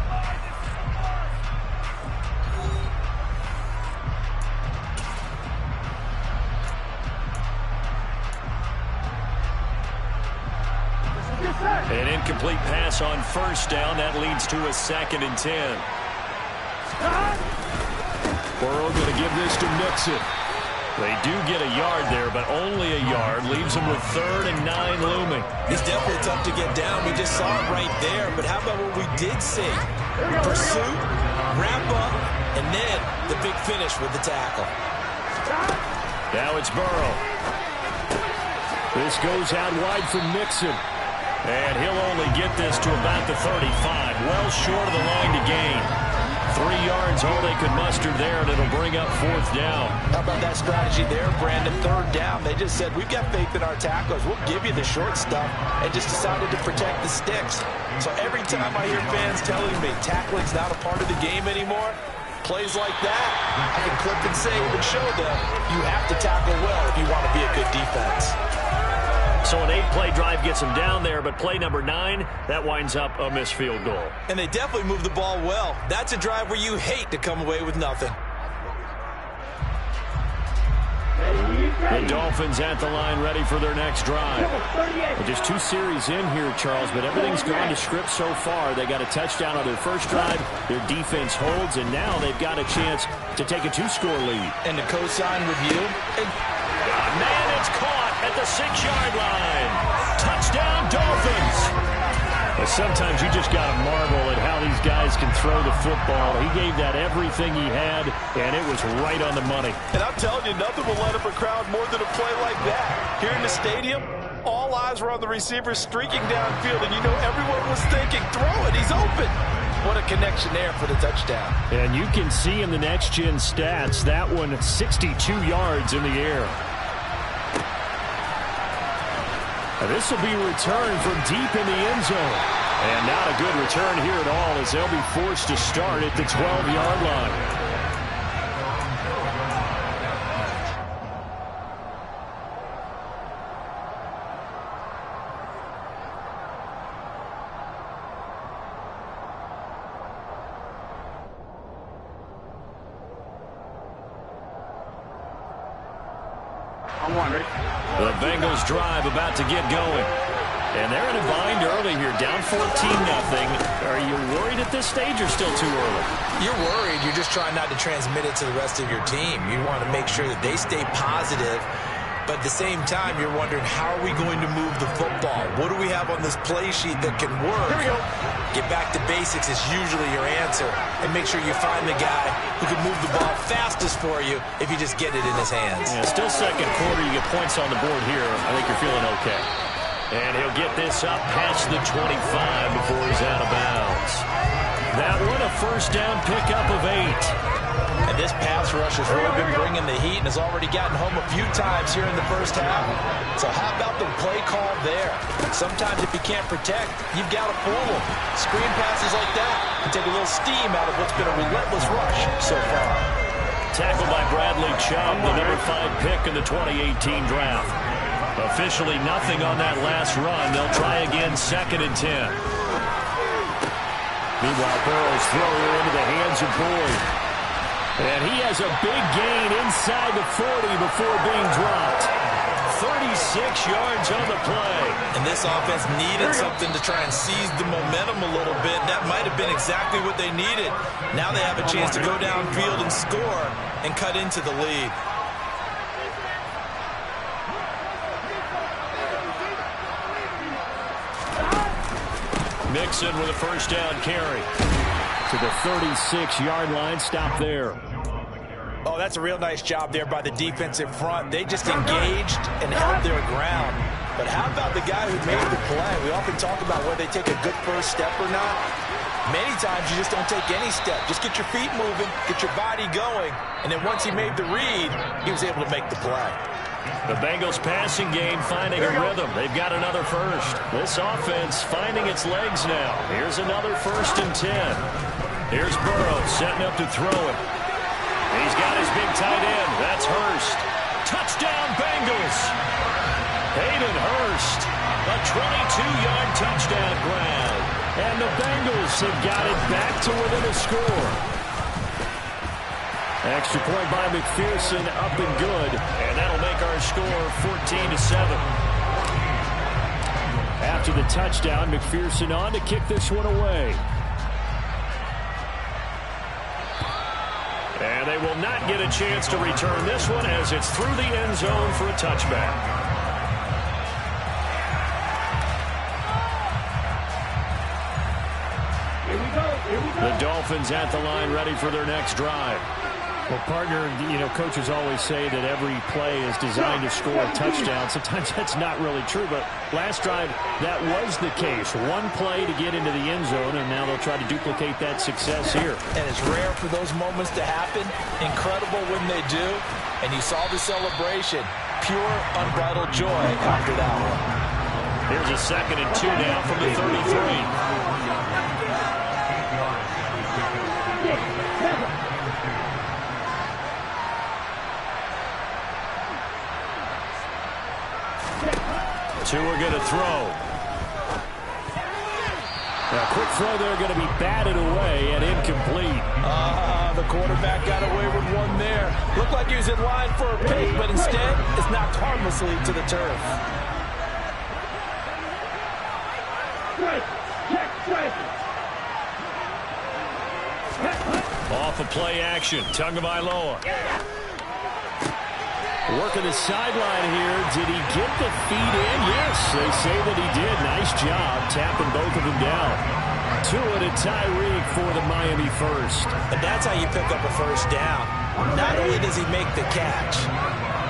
An incomplete pass on first down. That leads to a 2nd and 10. Burrow going to give this to Mixon. They do get a yard there, but only a yard. Leaves them with 3rd and 9 looming. It's definitely tough to get down. We just saw it right there. But how about what we did see? Pursuit, wrap up, and then the big finish with the tackle. Now it's Burrow. This goes out wide for Mixon. And he'll only get this to about the 35. Well short of the line to gain. 3 yards, all they could muster there, and it'll bring up 4th down. How about that strategy there, Brandon? 3rd down. They just said, we've got faith in our tacklers. We'll give you the short stuff, and just decided to protect the sticks. So every time I hear fans telling me tackling's not a part of the game anymore, plays like that, I can clip and save and show them you have to tackle well if you want to be a good defense. So an 8-play drive gets them down there, but play number 9, that winds up a missed field goal. And they definitely move the ball well. That's a drive where you hate to come away with nothing. The Dolphins at the line, ready for their next drive. Well, just 2 series in here, Charles, but everything's gone to script so far. They got a touchdown on their first drive. Their defense holds, and now they've got a chance to take a 2-score lead. And to co-sign with you. Man, it's caught at the 6-yard line. Touchdown, Dolphins. But sometimes you just got to marvel at how these guys can throw the football. He gave that everything he had, and it was right on the money. And I'm telling you, nothing will let up a crowd more than a play like that. Here in the stadium, all eyes were on the receiver streaking downfield, and you know everyone was thinking, throw it, he's open. What a connection there for the touchdown. And you can see in the next-gen stats, that one 62 yards in the air. This will be returned from deep in the end zone. And not a good return here at all, as they'll be forced to start at the 12-yard line. The Bengals drive about to get going. And they're in a bind early here, down 14-0. Are you worried at this stage or still too early? You're worried. You're just trying not to transmit it to the rest of your team. You want to make sure that they stay positive. But at the same time, you're wondering, how are we going to move the football? What do we have on this play sheet that can work? Here we go. Get back to basics is usually your answer. And make sure you find the guy who can move the ball fastest for you if you just get it in his hands. Yeah, still second quarter. You get points on the board here. I think you're feeling okay. And he'll get this up past the 25 before he's out of bounds. That one, a first down pickup of 8. And this pass rush has really been bringing the heat and has already gotten home a few times here in the first half. So how about the play call there? Sometimes if you can't protect, you've got to fool them. Screen passes like that can take a little steam out of what's been a relentless rush so far. Tackled by Bradley Chubb, the number 5 pick in the 2018 draft. Officially nothing on that last run. They'll try again, 2nd and 10. Meanwhile, Burrow's throw into the hands of Boyd. And he has a big gain inside the 40 before being dropped. 36 yards on the play. And this offense needed something to try and seize the momentum a little bit. That might have been exactly what they needed. Now they have a chance to go downfield and score and cut into the lead. Mixon with a first down carry to the 36-yard line. Stop there. Oh, that's a real nice job there by the defensive front. They just engaged and held their ground. But how about the guy who made the play? We often talk about whether they take a good first step or not. Many times you just don't take any step. Just get your feet moving, get your body going. And then once he made the read, he was able to make the play. The Bengals passing game finding a rhythm. They've got another first. This offense finding its legs now. Here's another 1st and 10. Here's Burrow setting up to throw it. He's got his big tight end. That's Hurst. Touchdown, Bengals. Hayden Hurst. A 22-yard touchdown grab. And the Bengals have got it back to within a score. Extra point by McPherson, up and good. And that'll make our score 14-7. After the touchdown, McPherson on to kick this one away. And they will not get a chance to return this one as it's through the end zone for a touchback. Here we go. The Dolphins at the line ready for their next drive. Well, partner, coaches always say that every play is designed to score a touchdown. Sometimes that's not really true, but last drive, that was the case. One play to get into the end zone, and now they'll try to duplicate that success here. And it's rare for those moments to happen. Incredible when they do. And you saw the celebration. Pure, unbridled joy after that one. Here's a 2nd and 2 now from the 33. Two are going to throw. A quick throw there going to be batted away and incomplete. The quarterback got away with one there. Looked like he was in line for a pick, but instead it's knocked harmlessly to the turf. Off of play action, Tagovailoa. Working the sideline here. Did he get the feet in? Yes, they say that he did. Nice job tapping both of them down. Tua to Tyreek for the Miami first. And that's how you pick up a first down. Not only does he make the catch,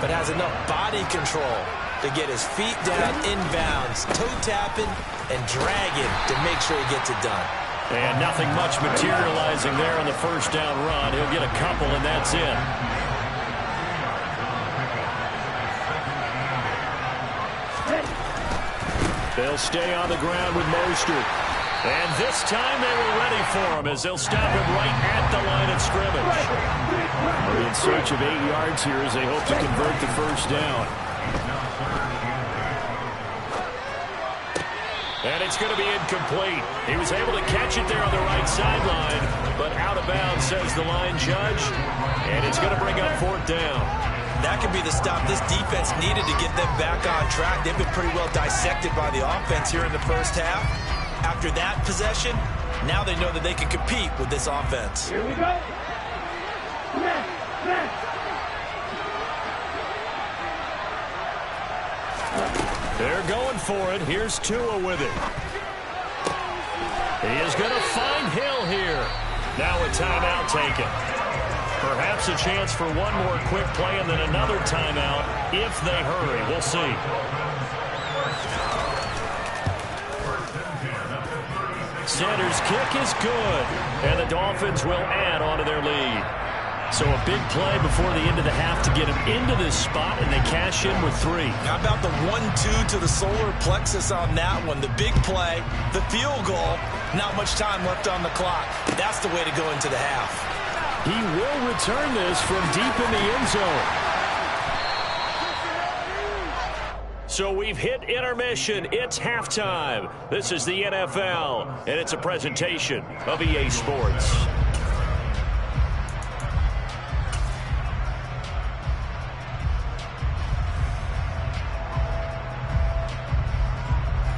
but has enough body control to get his feet down inbounds, toe tapping and dragging to make sure he gets it done. And nothing much materializing there on the first down run. He'll get a couple, and that's it. They'll stay on the ground with Mostert. And this time they were ready for him as they'll stop him right at the line of scrimmage. They're in search of 8 yards here as they hope to convert the first down. And it's going to be incomplete. He was able to catch it there on the right sideline, but out of bounds, says the line judge. And it's going to bring up 4th down. That could be the stop this defense needed to get them back on track. They've been pretty well dissected by the offense here in the first half. After that possession, now they know that they can compete with this offense. Here we go. They're going for it. Here's Tua with it. He is going to find Hill here. Now a timeout taken. Perhaps a chance for one more quick play and then another timeout if they hurry. We'll see. Sanders' kick is good, and the Dolphins will add on to their lead. So a big play before the end of the half to get them into this spot, and they cash in with 3. How about the 1-2 to the solar plexus on that one? The big play, the field goal, not much time left on the clock. That's the way to go into the half. He will return this from deep in the end zone. So we've hit intermission. It's halftime. This is the NFL, and it's a presentation of EA Sports.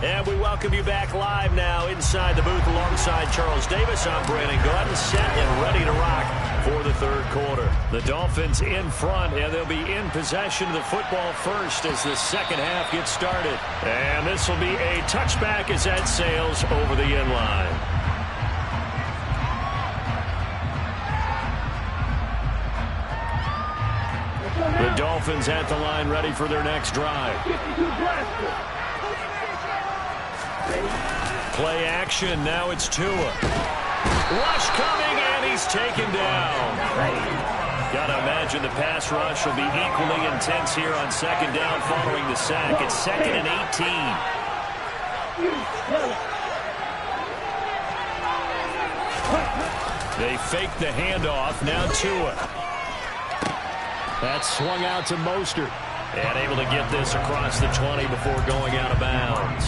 And we welcome you back live now inside the booth alongside Charles Davis. I'm Brandon Gaudin, set and ready to rock for the third quarter. The Dolphins in front, and they'll be in possession of the football first as the second half gets started. And this will be a touchback as that sails over the end line. The Dolphins at the line ready for their next drive. Play action. Now it's Tua. Rush coming, and he's taken down. Got to imagine the pass rush will be equally intense here on second down following the sack. It's 2nd and 18. They fake the handoff. Now Tua. That's swung out to Mostert. And able to get this across the 20 before going out of bounds.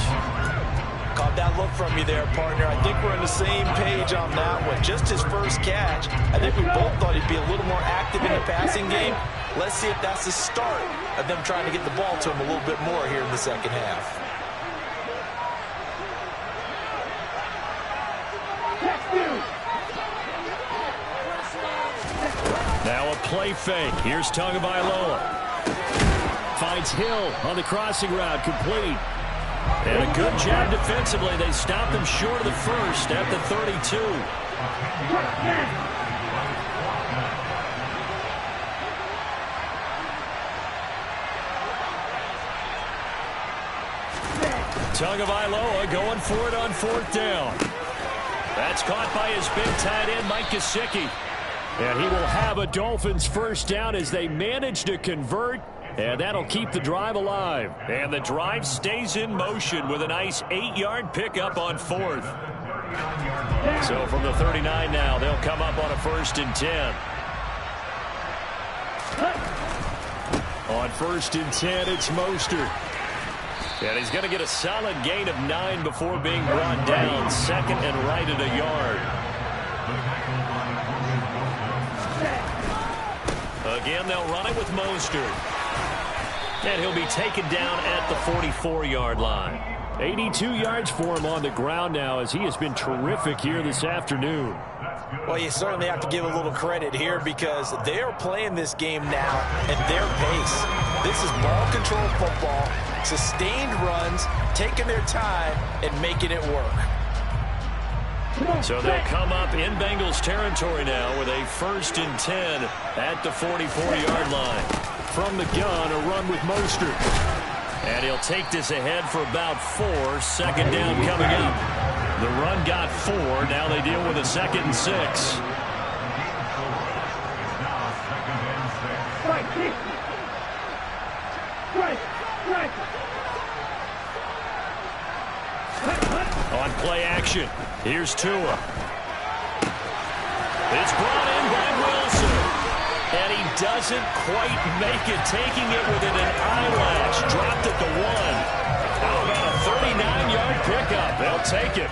Caught that look from you there, partner. I think we're on the same page on that one. Just his first catch. I think we both thought he'd be a little more active in the passing game. Let's see if that's the start of them trying to get the ball to him a little bit more here in the second half. Now a play fake. Here's Tagovailoa. Finds Hill on the crossing route, complete. And a good job defensively. They stopped them short of the first at the 32. Tagovailoa going for it on 4th down. That's caught by his big tight end, Mike Gesicki. And he will have a Dolphins first down as they manage to convert. And that'll keep the drive alive. And the drive stays in motion with a nice 8-yard pickup on 4th. So from the 39 now, they'll come up on a 1st and 10. On 1st and 10, it's Mostert. And he's going to get a solid gain of 9 before being brought down. 2nd and right at a yard. Again, they'll run it with Mostert. And he'll be taken down at the 44-yard line. 82 yards for him on the ground now as he has been terrific here this afternoon. Well, you certainly have to give a little credit here because they are playing this game now at their pace. This is ball control football, sustained runs, taking their time, and making it work. So they'll come up in Bengals territory now with a 1st and 10 at the 44-yard line. From the gun, a run with Mostert. And he'll take this ahead for about 4. 2nd down coming up. The run got 4. Now they deal with a 2nd and 6. On play action, here's Tua. It's brought in by Wilson. And he doesn't quite make it, taking it within an eyelash. Dropped at the 1. How about a 39-yard pickup? They'll take it.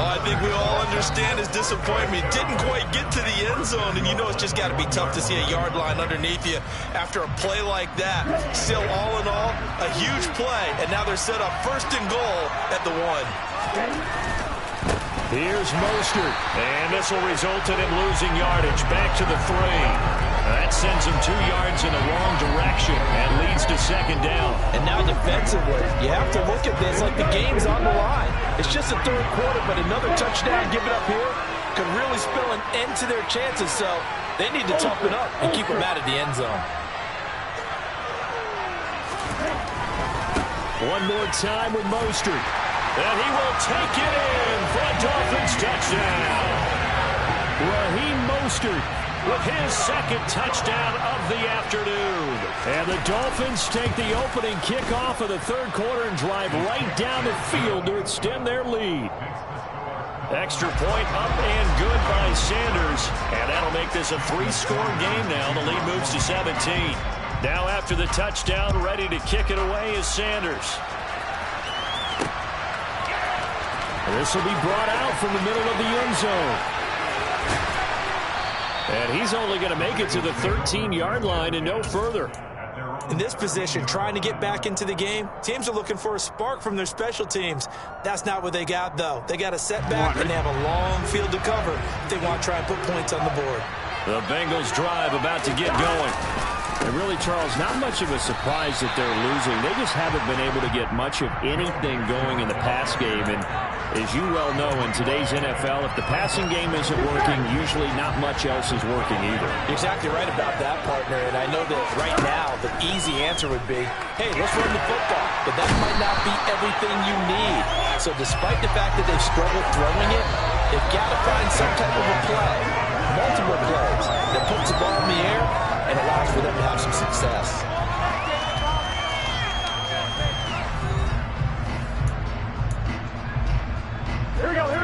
I think we all understand his disappointment. Didn't quite get to the end zone, and you know it's just got to be tough to see a yard line underneath you after a play like that. Still, all in all, a huge play, and now they're set up 1st and goal at the 1. Here's Mostert, and this will result in him losing yardage. Back to the 3. That sends him 2 yards in the wrong direction and leads to 2nd down. And now defensively, you have to look at this like the game's on the line. It's just the 3rd quarter, but another touchdown given up here could really spell an end to their chances. So they need to toughen up and keep them out of the end zone. One more time with Mostert. And he will take it in for a Dolphins touchdown. Raheem Mostert with his 2nd touchdown of the afternoon. And the Dolphins take the opening kickoff of the 3rd quarter and drive right down the field to extend their lead. Extra point up and good by Sanders. And that'll make this a 3-score game now. The lead moves to 17. Now after the touchdown, ready to kick it away is Sanders. This will be brought out from the middle of the end zone. And he's only going to make it to the 13-yard line and no further. In this position, trying to get back into the game, teams are looking for a spark from their special teams. That's not what they got, though. They got a setback, and they have a long field to cover if they want to try and put points on the board. The Bengals drive about to get going. And really, Charles, not much of a surprise that they're losing. They just haven't been able to get much of anything going in the pass game. And as you well know, in today's NFL, if the passing game isn't working, usually not much else is working either. You're exactly right about that, partner. And I know that right now the easy answer would be, hey, let's run the football. But that might not be everything you need. So despite the fact that they've struggled throwing it, they've got to find some type of a play, multiple plays, that puts the ball in the air and allows for them to have some success.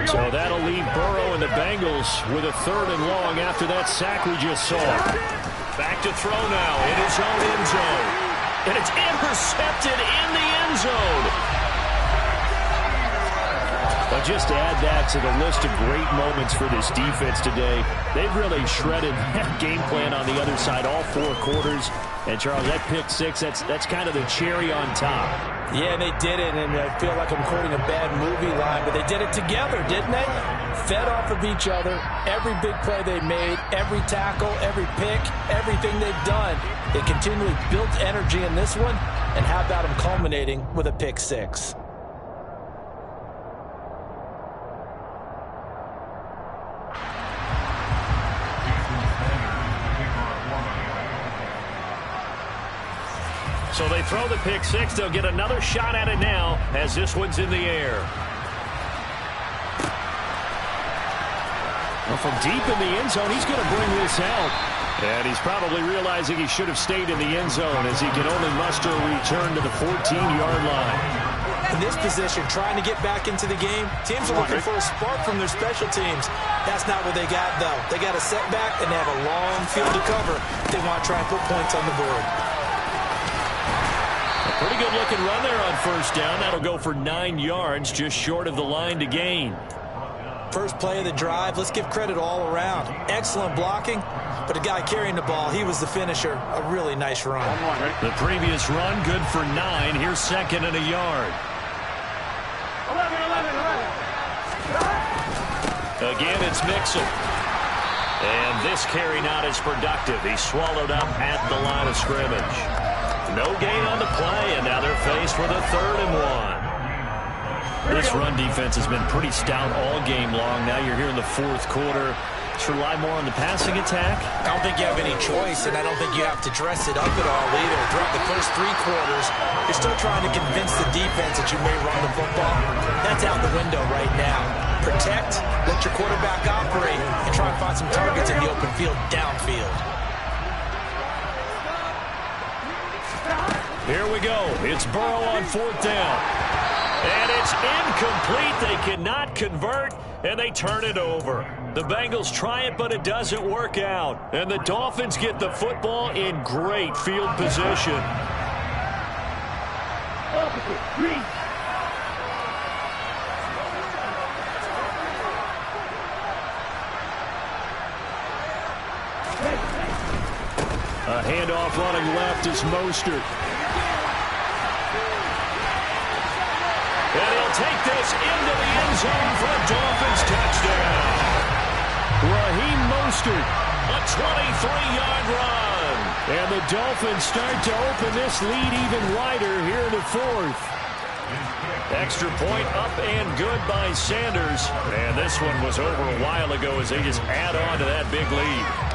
So that'll leave Burrow and the Bengals with a 3rd and long after that sack we just saw. Back to throw now in his own end zone. And it's intercepted in the end zone. But just to add that to the list of great moments for this defense today, they've really shredded that game plan on the other side all 4 quarters. And, Charles, that pick 6, that's kind of the cherry on top. Yeah, they did it, and I feel like I'm quoting a bad movie line, but they did it together, didn't they? Fed off of each other, every big play they made, every tackle, every pick, everything they've done. They continually built energy in this one, and how about them culminating with a pick 6? So they throw the pick six. They'll get another shot at it now as this one's in the air. Well, from deep in the end zone, he's going to bring this out. And he's probably realizing he should have stayed in the end zone as he can only muster a return to the 14-yard line. In this position, trying to get back into the game, teams are looking for a spark from their special teams. That's not what they got, though. They got a setback, and they have a long field to cover if they want to try and put points on the board. A pretty good-looking run there on first down. That'll go for 9 yards, just short of the line to gain. First play of the drive, let's give credit all around. Excellent blocking, but the guy carrying the ball, he was the finisher. A really nice run. The previous run, good for 9. Here's second and a yard. 11. Again, it's Mixon. And this carry not as productive. He's swallowed up at the line of scrimmage. No gain on the play, and now they're faced with a 3rd and 1. This run defense has been pretty stout all game long. Now you're here in the 4th quarter. Let's rely more on the passing attack. I don't think you have any choice, and I don't think you have to dress it up at all either. Throughout the first 3 quarters, you're still trying to convince the defense that you may run the football. That's out the window right now. Protect, let your quarterback operate, and try and find some targets in the open field downfield. Here we go. It's Burrow on 4th down. And it's incomplete. They cannot convert, and they turn it over. The Bengals try it, but it doesn't work out. And the Dolphins get the football in great field position. A handoff running left is Mostert. And he'll take this into the end zone for a Dolphins touchdown. Raheem Mostert, a 23-yard run. And the Dolphins start to open this lead even wider here in the 4th. Extra point up and good by Sanders. And this one was over a while ago as they just add on to that big lead.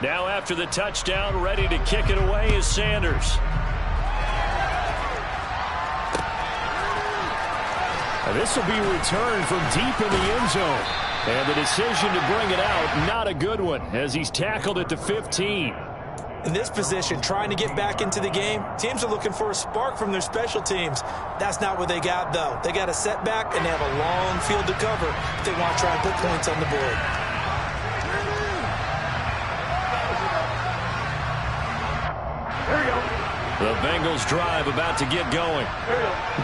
Now after the touchdown, ready to kick it away is Sanders. This will be returned from deep in the end zone. And the decision to bring it out, not a good one, as he's tackled at the 15. In this position, trying to get back into the game, teams are looking for a spark from their special teams. That's not what they got, though. They got a setback, and they have a long field to cover if they want to try and put points on the board. The Bengals drive about to get going.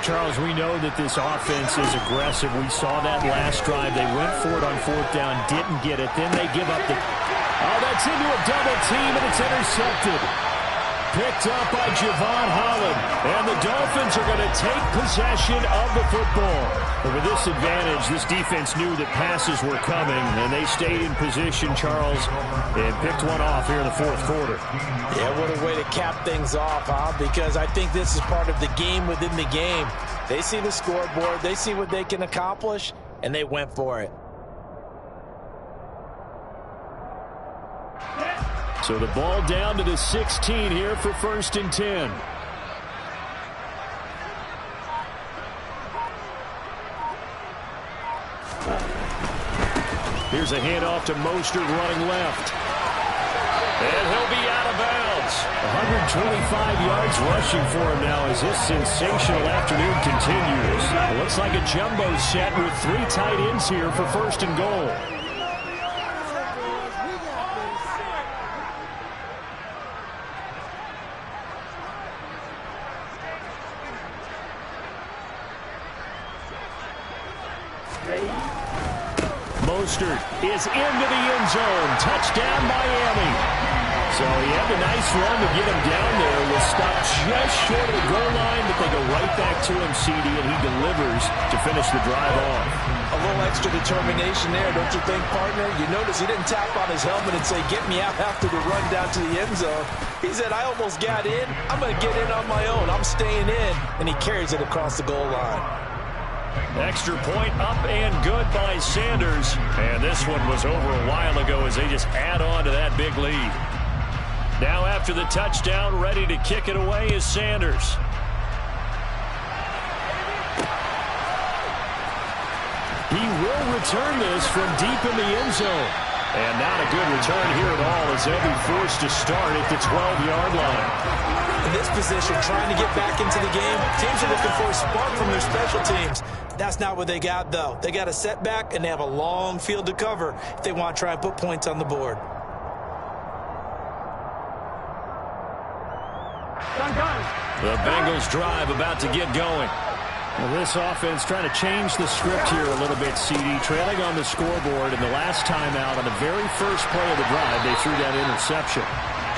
Charles, we know that this offense is aggressive. We saw that last drive. They went for it on 4th down, didn't get it. Then they give up the... Oh, that's into a double team, and it's intercepted. Picked up by Javon Holland. And the Dolphins are going to take possession of the football. But with this advantage, this defense knew that passes were coming, and they stayed in position, Charles, and picked one off here in the 4th quarter. Yeah, what a way to cap things off, huh? Because I think this is part of the game within the game. They see the scoreboard, they see what they can accomplish, and they went for it. So the ball down to the 16 here for 1st and 10. Here's a handoff to Mostert running left. And he'll be out of bounds. 125 yards rushing for him now as this sensational afternoon continues. It looks like a jumbo set with 3 tight ends here for 1st and goal. Mostert is into the end zone. Touchdown, Miami. So he had a nice run to get him down there. Was stopped just short of the goal line, but they go right back to him, CD, and he delivers to finish the drive off. A little extra determination there, don't you think, partner? You notice he didn't tap on his helmet and say, get me out after the run down to the end zone. He said, I almost got in. I'm going to get in on my own. I'm staying in. And he carries it across the goal line. Extra point up and good by Sanders. And this one was over a while ago as they just add on to that big lead. Now after the touchdown, ready to kick it away is Sanders. He will return this from deep in the end zone. And not a good return here at all as they'll be forced to start at the 12-yard line. In this position, trying to get back into the game, teams are looking for a spark from their special teams. That's not what they got, though. They got a setback, and they have a long field to cover if they want to try and put points on the board. The Bengals drive about to get going. Well, this offense trying to change the script here a little bit, CD. Trailing on the scoreboard, and the last time out on the very first play of the drive, they threw that interception.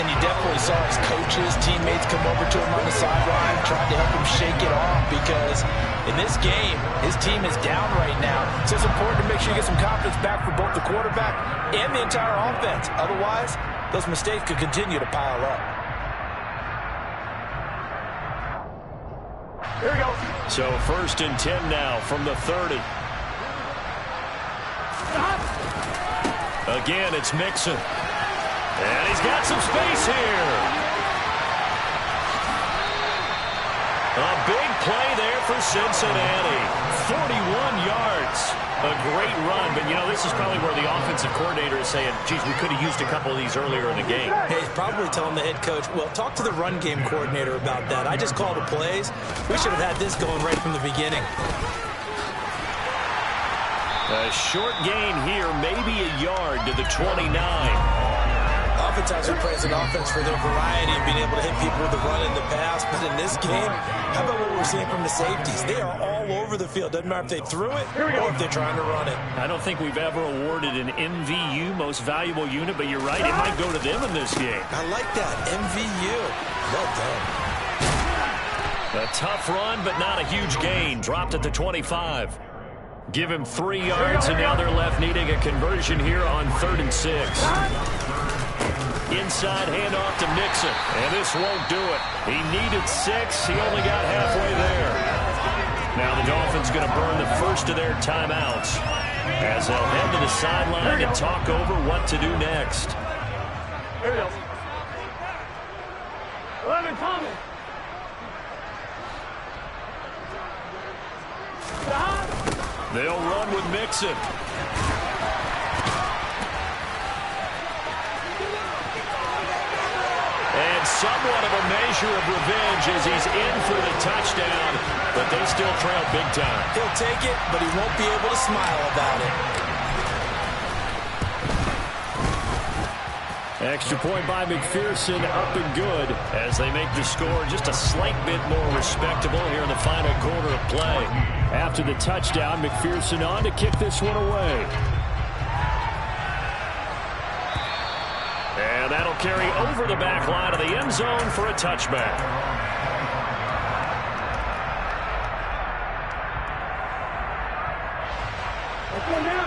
And you definitely saw his coaches, teammates come over to him on the sideline, trying to help him shake it off because in this game, his team is down right now. So it's important to make sure you get some confidence back for both the quarterback and the entire offense. Otherwise, those mistakes could continue to pile up. Here we go. So 1st and 10 now from the 30. Stop. Again, it's Mixon. And he's got some space here. A big play there for Cincinnati. 41 yards. A great run, but, you know, this is probably where the offensive coordinator is saying, geez, we could have used a couple of these earlier in the game. Hey, he's probably telling the head coach, well, talk to the run game coordinator about that. I just called the plays. We should have had this going right from the beginning. A short gain here, maybe a yard to the 29. Oftentimes we praise an offense for their variety and being able to hit people with the run and the pass. But in this game, how about what we're seeing from the safeties? They are all over the field. Doesn't matter if they threw it or if they're trying to run it. I don't think we've ever awarded an MVU, most valuable unit, but you're right, it might go to them in this game. I like that, MVU. Well done. A tough run, but not a huge gain. Dropped at the 25. Give him 3 yards, and now they're left needing a conversion here on 3rd and 6. Inside handoff to Mixon, and this won't do it. He needed 6. He only got halfway there. Now the Dolphins going to burn the first of their timeouts as they'll head to the sideline and talk over what to do next. Here we go. 11, Tommy. Stop. They'll run with Mixon. And somewhat of a measure of revenge as he's in for the touchdown, but they still trail big time. He'll take it, but he won't be able to smile about it. Extra point by McPherson, up and good as they make the score just a slight bit more respectable here in the final quarter of play. After the touchdown, McPherson on to kick this one away. And that'll carry over the back line of the end zone for a touchback.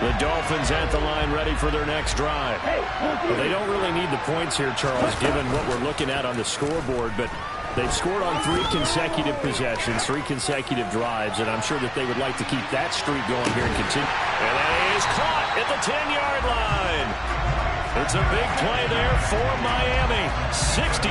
The Dolphins at the line ready for their next drive. Well, they don't really need the points here, Charles, given what we're looking at on the scoreboard, but they've scored on 3 consecutive possessions, 3 consecutive drives, and I'm sure that they would like to keep that streak going here and continue. And that is caught at the 10-yard line. It's a big play there for Miami, 67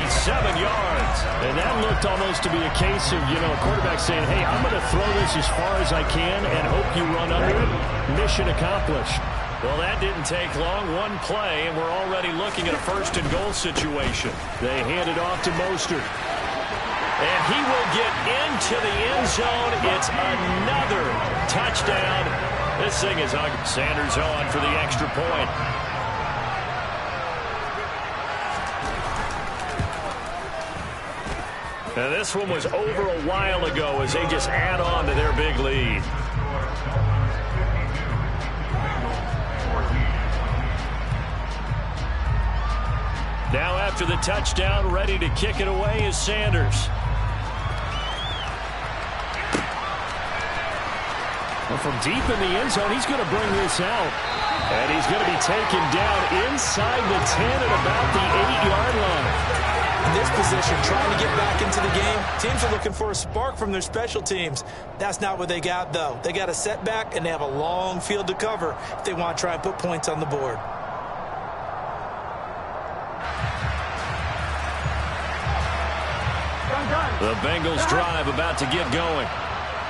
yards. And that looked almost to be a case of, a quarterback saying, hey, I'm going to throw this as far as I can and hope you run under it. Mission accomplished. Well, that didn't take long. One play, and we're already looking at a 1st and goal situation. They hand it off to Mostert. And he will get into the end zone. It's another touchdown. This thing is on. Sanders on for the extra point. Now, this one was over a while ago as they just add on to their big lead. Now after the touchdown, ready to kick it away is Sanders. Well, from deep in the end zone, he's going to bring this out. And he's going to be taken down inside the 10 at about the 8-yard line. In this position, trying to get back into the game, teams are looking for a spark from their special teams. That's not what they got, though. They got a setback, and they have a long field to cover if they want to try and put points on the board. The Bengals drive about to get going.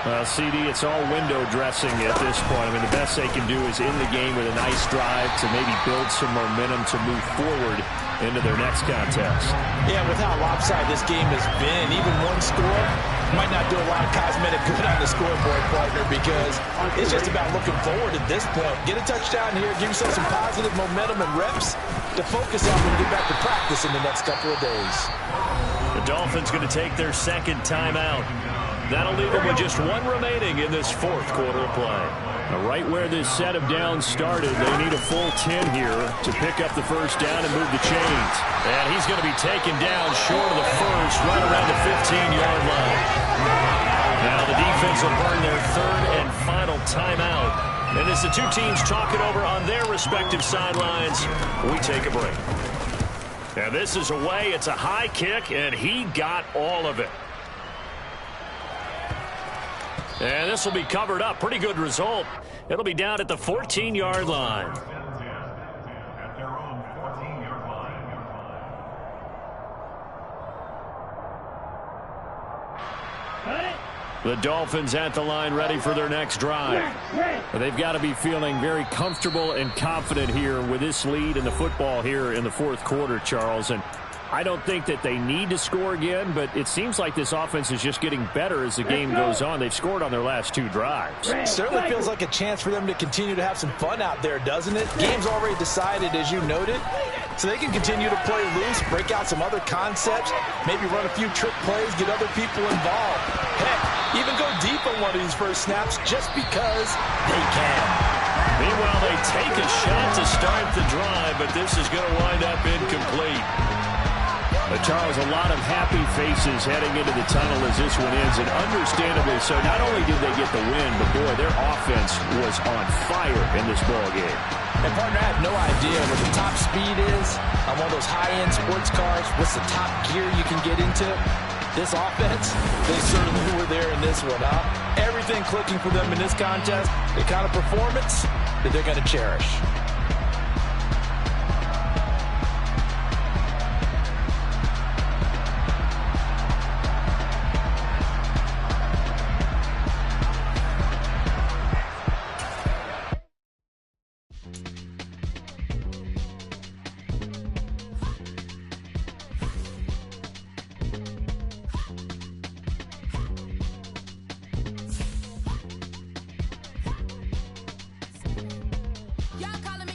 Well, CD, it's all window dressing at this point. I mean, the best they can do is in the game with a nice drive to maybe build some momentum to move forward into their next contest. Yeah, with how lopsided this game has been, even one score might not do a lot of cosmetic good on the scoreboard, partner, because it's just about looking forward at this point. Get a touchdown here, give yourself some positive momentum and reps to focus on when you get back to practice in the next couple of days. The Dolphins going to take their second timeout. That'll leave them with just one remaining in this fourth quarter of play. Now, right where this set of downs started, they need a full 10 here to pick up the first down and move the chains. And he's going to be taken down short of the first, right around the 15-yard line. Now the defense will burn their third and final timeout. And as the two teams talk it over on their respective sidelines, we take a break. Now this is away. It's a high kick, and he got all of it. And this will be covered up. Pretty good result. It'll be down at the 14-yard line. The Dolphins at the line ready for their next drive. But they've got to be feeling very comfortable and confident here with this lead in the football here in the fourth quarter, Charles. And I don't think that they need to score again, but it seems like this offense is just getting better as the game goes on. They've scored on their last two drives. It certainly feels like a chance for them to continue to have some fun out there, doesn't it? Game's already decided, as you noted, so they can continue to play loose, break out some other concepts, maybe run a few trick plays, get other people involved. Heck, even go deep on one of these first snaps just because they can. Meanwhile, they take a shot to start the drive, but this is going to wind up incomplete. But Charles, a lot of happy faces heading into the tunnel as this one ends, and understandably so. Not only did they get the win, but boy, their offense was on fire in this ball game. And partner, I have no idea what the top speed is on one of those high-end sports cars. What's the top gear you can get into? This offense, they certainly were there in this one, huh? Everything clicking for them in this contest, the kind of performance that they're going to cherish. Y'all calling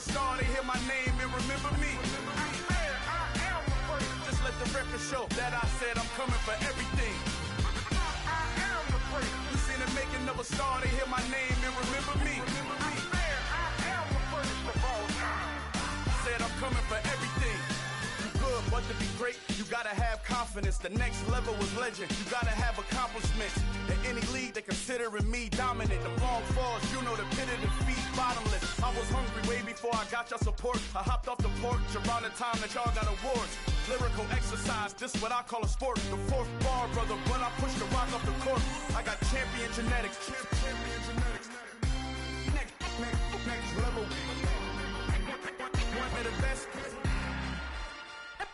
star, they hear my name and remember me. Just let the record show that I said I'm coming for everything. You seen the making of a star, they hear my name and remember me. Said I'm coming for everything. You good, but to be great, you gotta have confidence. The next level was legend. You gotta have accomplishments. In any league, they considering me dominant. The long falls, you know the pit of defeat, bottomless. I was hungry way before I got your support. I hopped off the porch around the time that y'all got awards. Lyrical exercise, this what I call a sport. The fourth bar, brother, when I push the rock off the court. I got champion genetics. Next level. One of the best.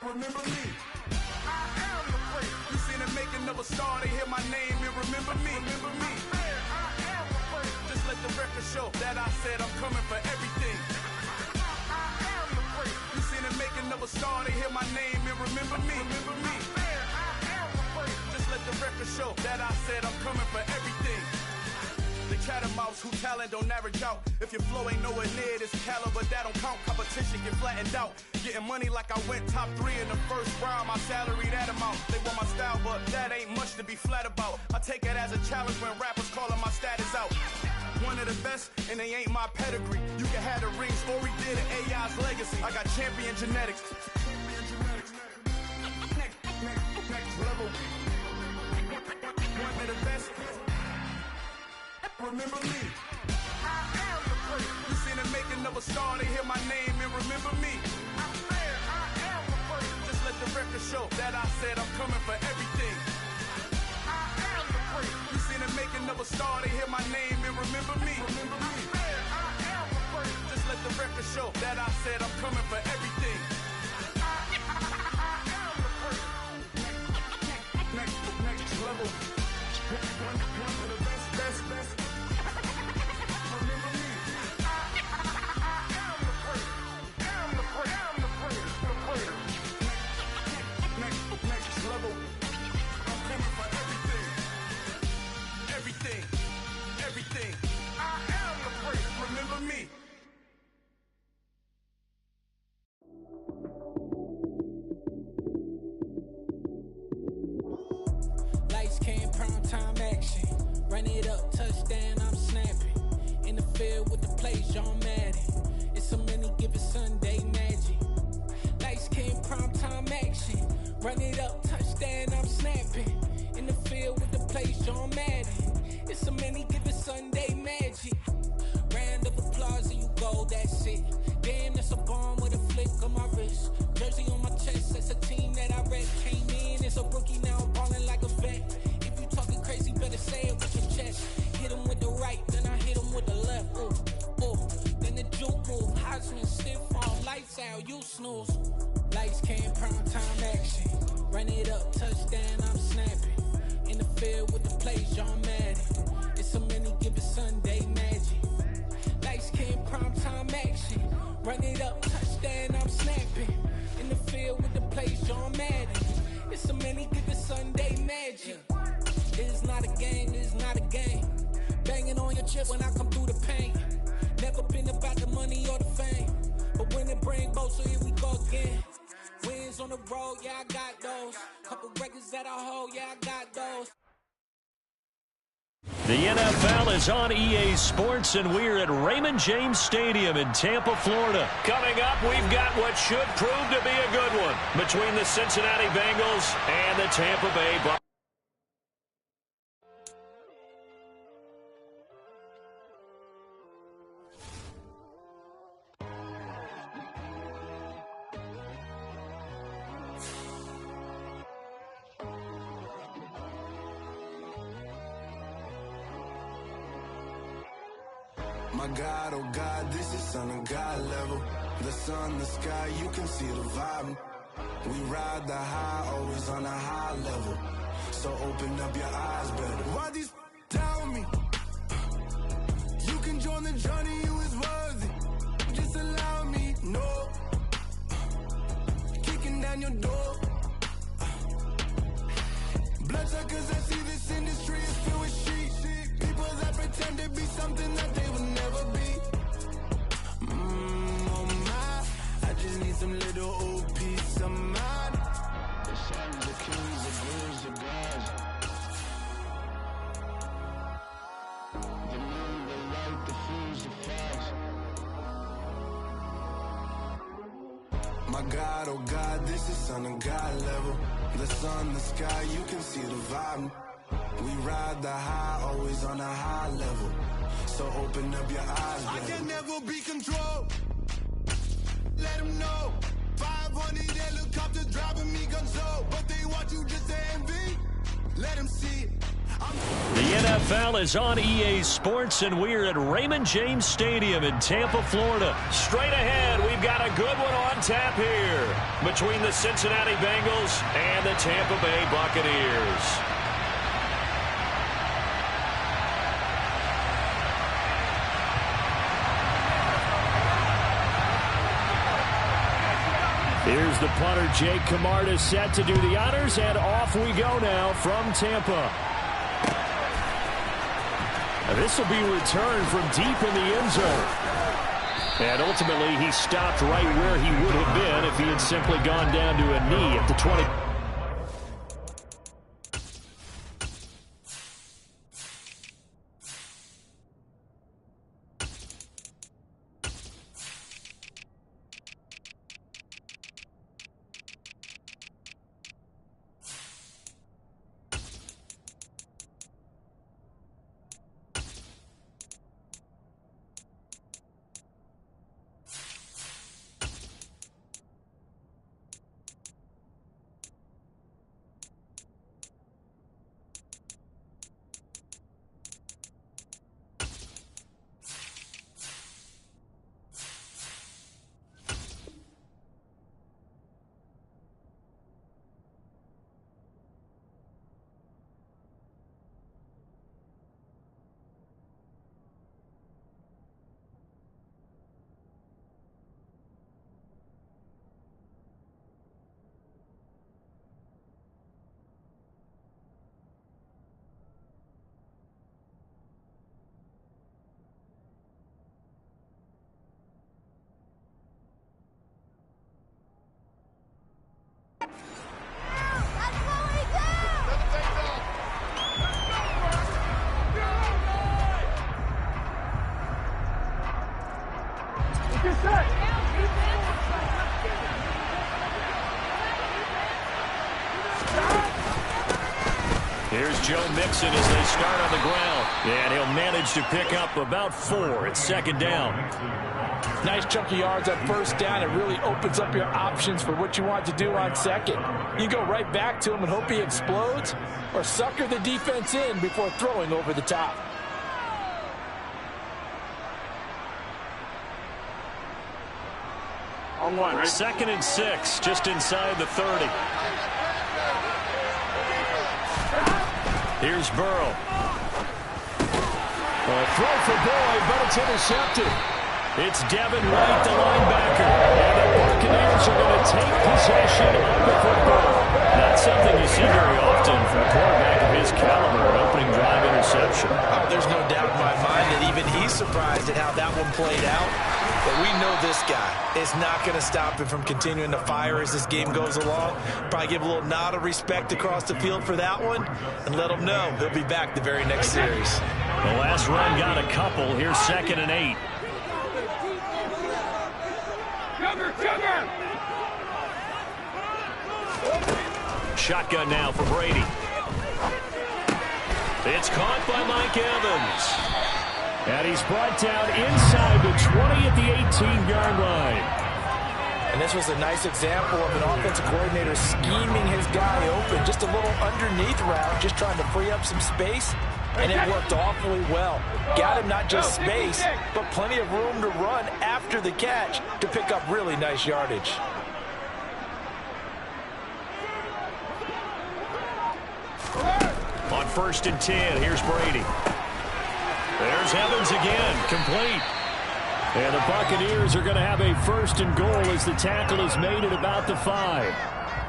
Remember me. I am the place. You seen the making of a star, they hear my name and remember me. Remember me. I am the place. Just let the record show that I said I'm coming for everything. I am the place. You seen the making of a star, they hear my name and remember me. Remember me. I am the place. Just let the record show that I said I'm coming for everything. The catamounts who talent don't average out. If your flow ain't nowhere near this caliber, that don't count. Competition get flattened out. Getting money like I went top 3 in the first round. My salary that amount. They want my style, but that ain't much to be flat about. I take it as a challenge when rappers calling my status out. One of the best, and they ain't my pedigree. You can have the rings, or we did an AI's legacy. I got champion genetics. Next level. One of the best. Remember me. I am the place. You seen the making of a star, they hear my name and remember me. I am the place. Just let the record show that I said I'm coming for everything. I am the place. You seen the making of a star, they hear my name and remember me. Remember me. I am the place. Just let the record show that I said I'm coming for everything. I am the place. Next level. One of the best. Everything. I am the place. Remember me. Lights came, prime time action. Run it up, touchdown, I'm snapping. In the field with the play, John Madden. It's a many given Sunday magic. Lights came, prime time action. Run it up, touchdown, I'm snapping. In the field with the play, John Madden. It's a many given Sunday magic. Round of applause and you go, that's it. Damn, that's a bomb with a flick on my wrist. Jersey on my chest, that's a team that I rep. Came in as a rookie, now I'm balling like a vet. If you talking crazy, better say it with your chest. Hit him with the right, then I hit him with the left. Then the juke move, Heisman stiff on, lights out, you snooze. Lights came, prime time action. Run it up, touchdown, I'm snapping. In the field with the play, John Madden. It's a many given Sunday magic. Lights came, prime time action. Run it up, touchdown, I'm snapping. In the field with the play, John Madden. It's a many given Sunday magic. It's not a game, it's not a game. Banging on your chip when I come through the pain. Never been about the money or the fame. But when it bring both, so here we go again. Wins on the road, yeah, I got those. Couple records that I hold, yeah, I got those. The NFL is on EA Sports, and we're at Raymond James Stadium in Tampa, Florida. Coming up, we've got what should prove to be a good one between the Cincinnati Bengals and the Tampa Bay Buccaneers. My God, oh God, this is Son of God level. The sun, the sky, you can see the vibe. We ride the high, always on a high level. So open up your eyes better. Why these tell me? You can join the journey, you is worthy. Just allow me, no. Kicking down your door. Bloodsuckers, I see this industry is filled with sheep. People that pretend to be something that they will never be. Oh My God, oh God, this is son of God level. The sun, the sky, you can see the vibe. We ride the high, always on a high level. So open up your eyes, baby. I can never be controlled. Let them know. 500 helicopters driving me gonzo. But they want you just to envy. Let them see it. The NFL is on EA Sports, and we're at Raymond James Stadium in Tampa, Florida. Straight ahead, we've got a good one on tap here between the Cincinnati Bengals and the Tampa Bay Buccaneers. Here's the punter, Jake Camarda, set to do the honors, and off we go now from Tampa. This will be returned from deep in the end zone. And ultimately, he stopped right where he would have been if he had simply gone down to a knee at the 20. Here's Joe Mixon as they start on the ground. And he'll manage to pick up about 4 at second down. Nice chunk of yards on first down. It really opens up your options for what you want to do on second. You go right back to him and hope he explodes, or sucker the defense in before throwing over the top. On one, right? 2nd and 6, just inside the 30. Here's Burrow. A throw for Boyd, but it's intercepted. It's Devin White, the linebacker. And the Buccaneers are going to take possession of the football. Not something you see very often from a quarterback of his caliber, an opening drive interception. Oh, there's no doubt in my mind that even he's surprised at how that one played out. But we know this guy is not going to stop him from continuing to fire as this game goes along. Probably give a little nod of respect across the field for that one and let him know he'll be back the very next series. The last run got a couple. Here's 2nd and 8. Shotgun now for Brady. It's caught by Mike Evans. And he's brought down inside the 20 at the 18-yard line. And this was a nice example of an offensive coordinator scheming his guy open. Just a little underneath route, just trying to free up some space. And it worked awfully well. Got him not just space, but plenty of room to run after the catch to pick up really nice yardage. On 1st and 10, here's Brady. There's Evans again, complete. And the Buccaneers are going to have a 1st and goal as the tackle is made at about the 5.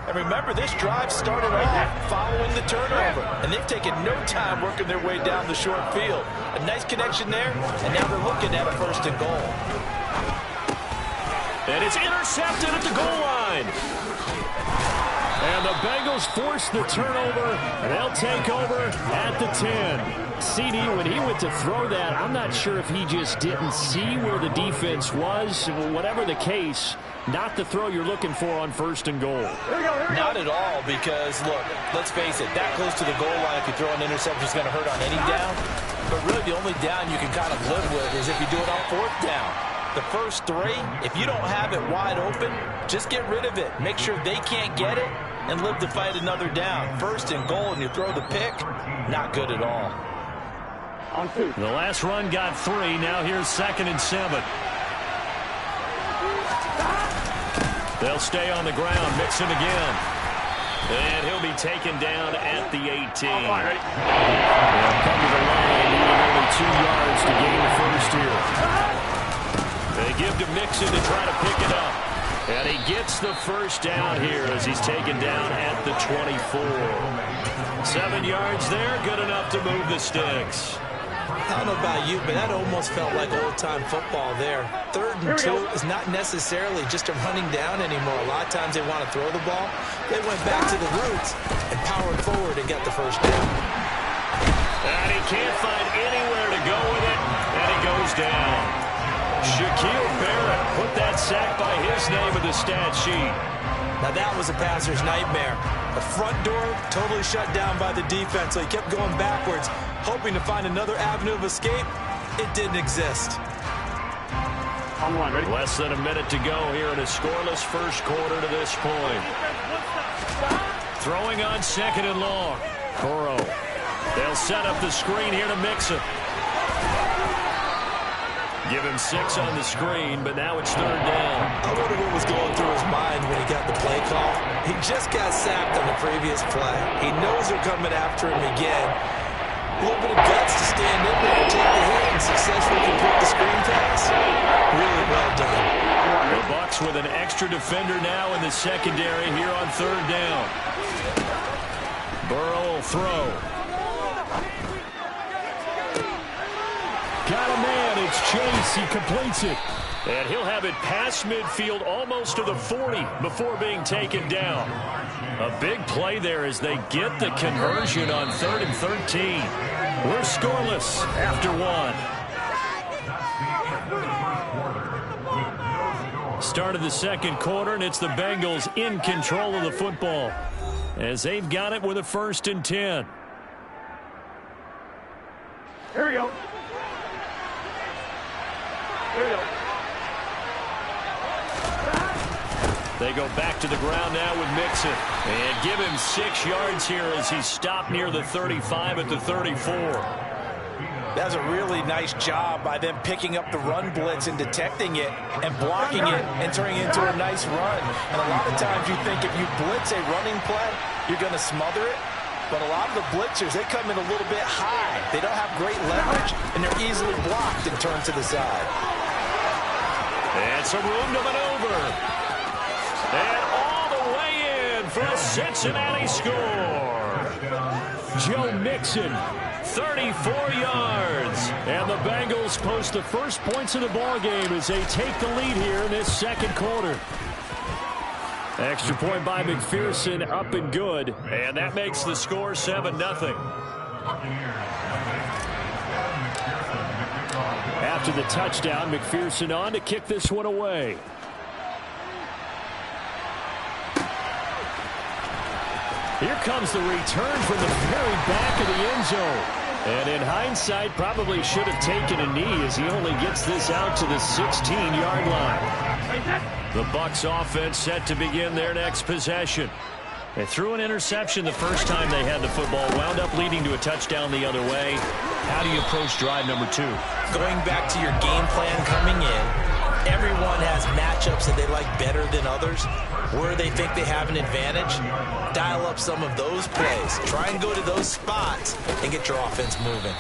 And remember, this drive started off following the turnover, and they've taken no time working their way down the short field. A nice connection there, and now they're looking at a 1st and goal. And it's intercepted at the goal line. And the Bengals force the turnover, and they'll take over at the 10. CD, when he went to throw that, I'm not sure if he just didn't see where the defense was. Whatever the case, not the throw you're looking for on 1st and goal. Not at all, because, look, let's face it, that close to the goal line, if you throw an interception, is going to hurt on any down. But really, the only down you can kind of live with is if you do it on 4th down. The first 3, if you don't have it wide open, just get rid of it. Make sure they can't get it and live to fight another down. 1st and goal, and you throw the pick, not good at all. The last run got 3. Now here's 2nd and 7. They'll stay on the ground. Mixon again. And he'll be taken down at the 18. They'll come to the line, needing only 2 yards to gain the first here. They give to Mixon to try to pick it up. And he gets the first down here as he's taken down at the 24. 7 yards there, good enough to move the sticks. I don't know about you, but that almost felt like old-time football there. 3rd and 2 is not necessarily just a running down anymore. A lot of times they want to throw the ball. They went back to the roots and powered forward and got the first down. And he can't find anywhere to go with it, and he goes down. Shaquille Barrett put that sack by his name in the stat sheet. Now that was a passer's nightmare. The front door totally shut down by the defense, so he kept going backwards, hoping to find another avenue of escape. It didn't exist. Less than a minute to go here in a scoreless first quarter to this point. Throwing on 2nd and long. Burrow. They'll set up the screen here to Mixon. Give him 6 on the screen, but now it's 3rd down. I wonder what was going through his mind when he got the play call. He just got sacked on the previous play. He knows they're coming after him again. A little bit of guts to stand in there and take the hit and successfully complete the screen pass. Really well done. The Bucs with an extra defender now in the secondary here on 3rd down. Burrow will throw. Got a man, it's Chase, he completes it. And he'll have it past midfield almost to the 40 before being taken down. A big play there as they get the conversion on 3rd and 13. We're scoreless after 1. Start of the 2nd quarter, and it's the Bengals in control of the football as they've got it with a 1st and 10. Here we go. They go back to the ground now with Mixon. And give him 6 yards here as he's stopped near the 35 at the 34. That's a really nice job by them picking up the run blitz and detecting it and blocking it and turning it into a nice run. And a lot of times you think if you blitz a running play, you're going to smother it. But a lot of the blitzers, they come in a little bit high. They don't have great leverage, and they're easily blocked and turned to the side. And some room to maneuver. And all the way in for a Cincinnati score. Joe Mixon, 34 yards. And the Bengals post the first points of the ballgame as they take the lead here in this 2nd quarter. Extra point by McPherson, up and good. And that makes the score 7-0. After the touchdown, McPherson on to kick this one away. Here comes the return from the very back of the end zone. And in hindsight, probably should have taken a knee as he only gets this out to the 16-yard line. The Bucs offense set to begin their next possession. They threw an interception the first time they had the football, wound up leading to a touchdown the other way. How do you approach drive number 2? Going back to your game plan coming in, everyone has matchups that they like better than others. Where they think they have an advantage, dial up some of those plays. Try and go to those spots and get your offense moving.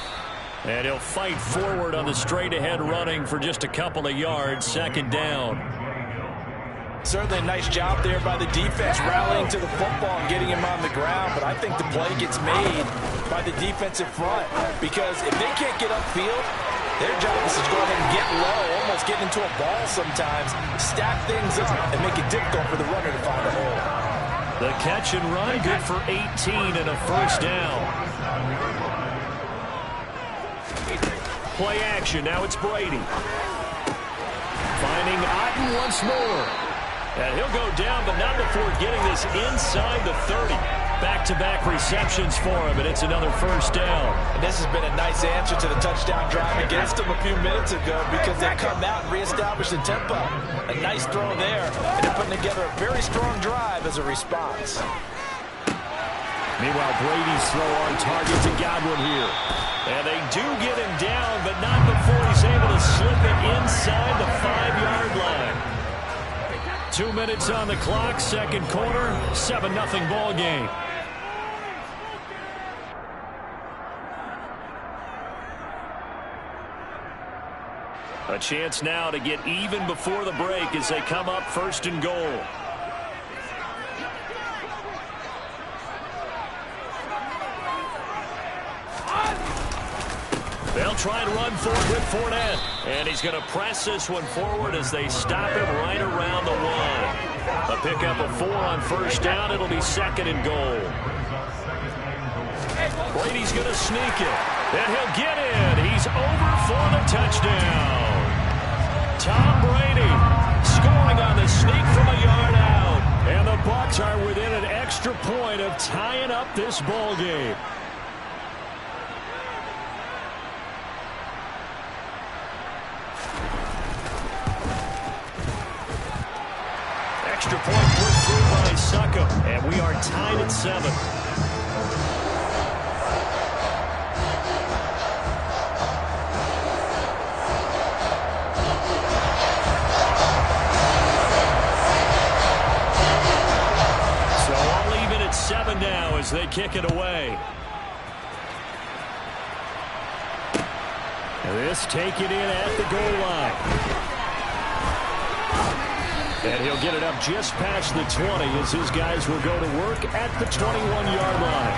And he'll fight forward on the straight-ahead running for just a couple of yards, 2nd down. Certainly a nice job there by the defense rallying to the football and getting him on the ground, but I think the play gets made by the defensive front because if they can't get upfield, their job is to go ahead and get low, almost get into a ball sometimes, stack things up, and make it difficult for the runner to find a hole. The catch and run, good for 18 and a first down. Play action, now it's Brady. Finding Otten once more. And he'll go down, but not before getting this inside the 30. Back-to-back receptions for him, and it's another first down. And this has been a nice answer to the touchdown drive against them a few minutes ago because they come out and reestablish the tempo. A nice throw there, and they're putting together a very strong drive as a response. Meanwhile, Brady's throw on target to Godwin here. And they do get him down, but not before he's able to slip it inside the 5-yard line. 2 minutes on the clock, second quarter, 7-0 ball game. A chance now to get even before the break as they come up first and goal. They'll try and run for it with Fournette. And he's going to press this one forward as they stop him right around the 1. A pickup of 4 on first down. It'll be second and goal. Brady's going to sneak it. And he'll get in. He's over for the touchdown. Tom Brady scoring on the sneak from a yard out. And the Bucs are within an extra point of tying up this ball game. Extra point put through by Succop, and we are tied at 7. So all even at 7 now as they kick it away. This taken in at the goal line. And he'll get it up just past the 20 as his guys will go to work at the 21-yard line.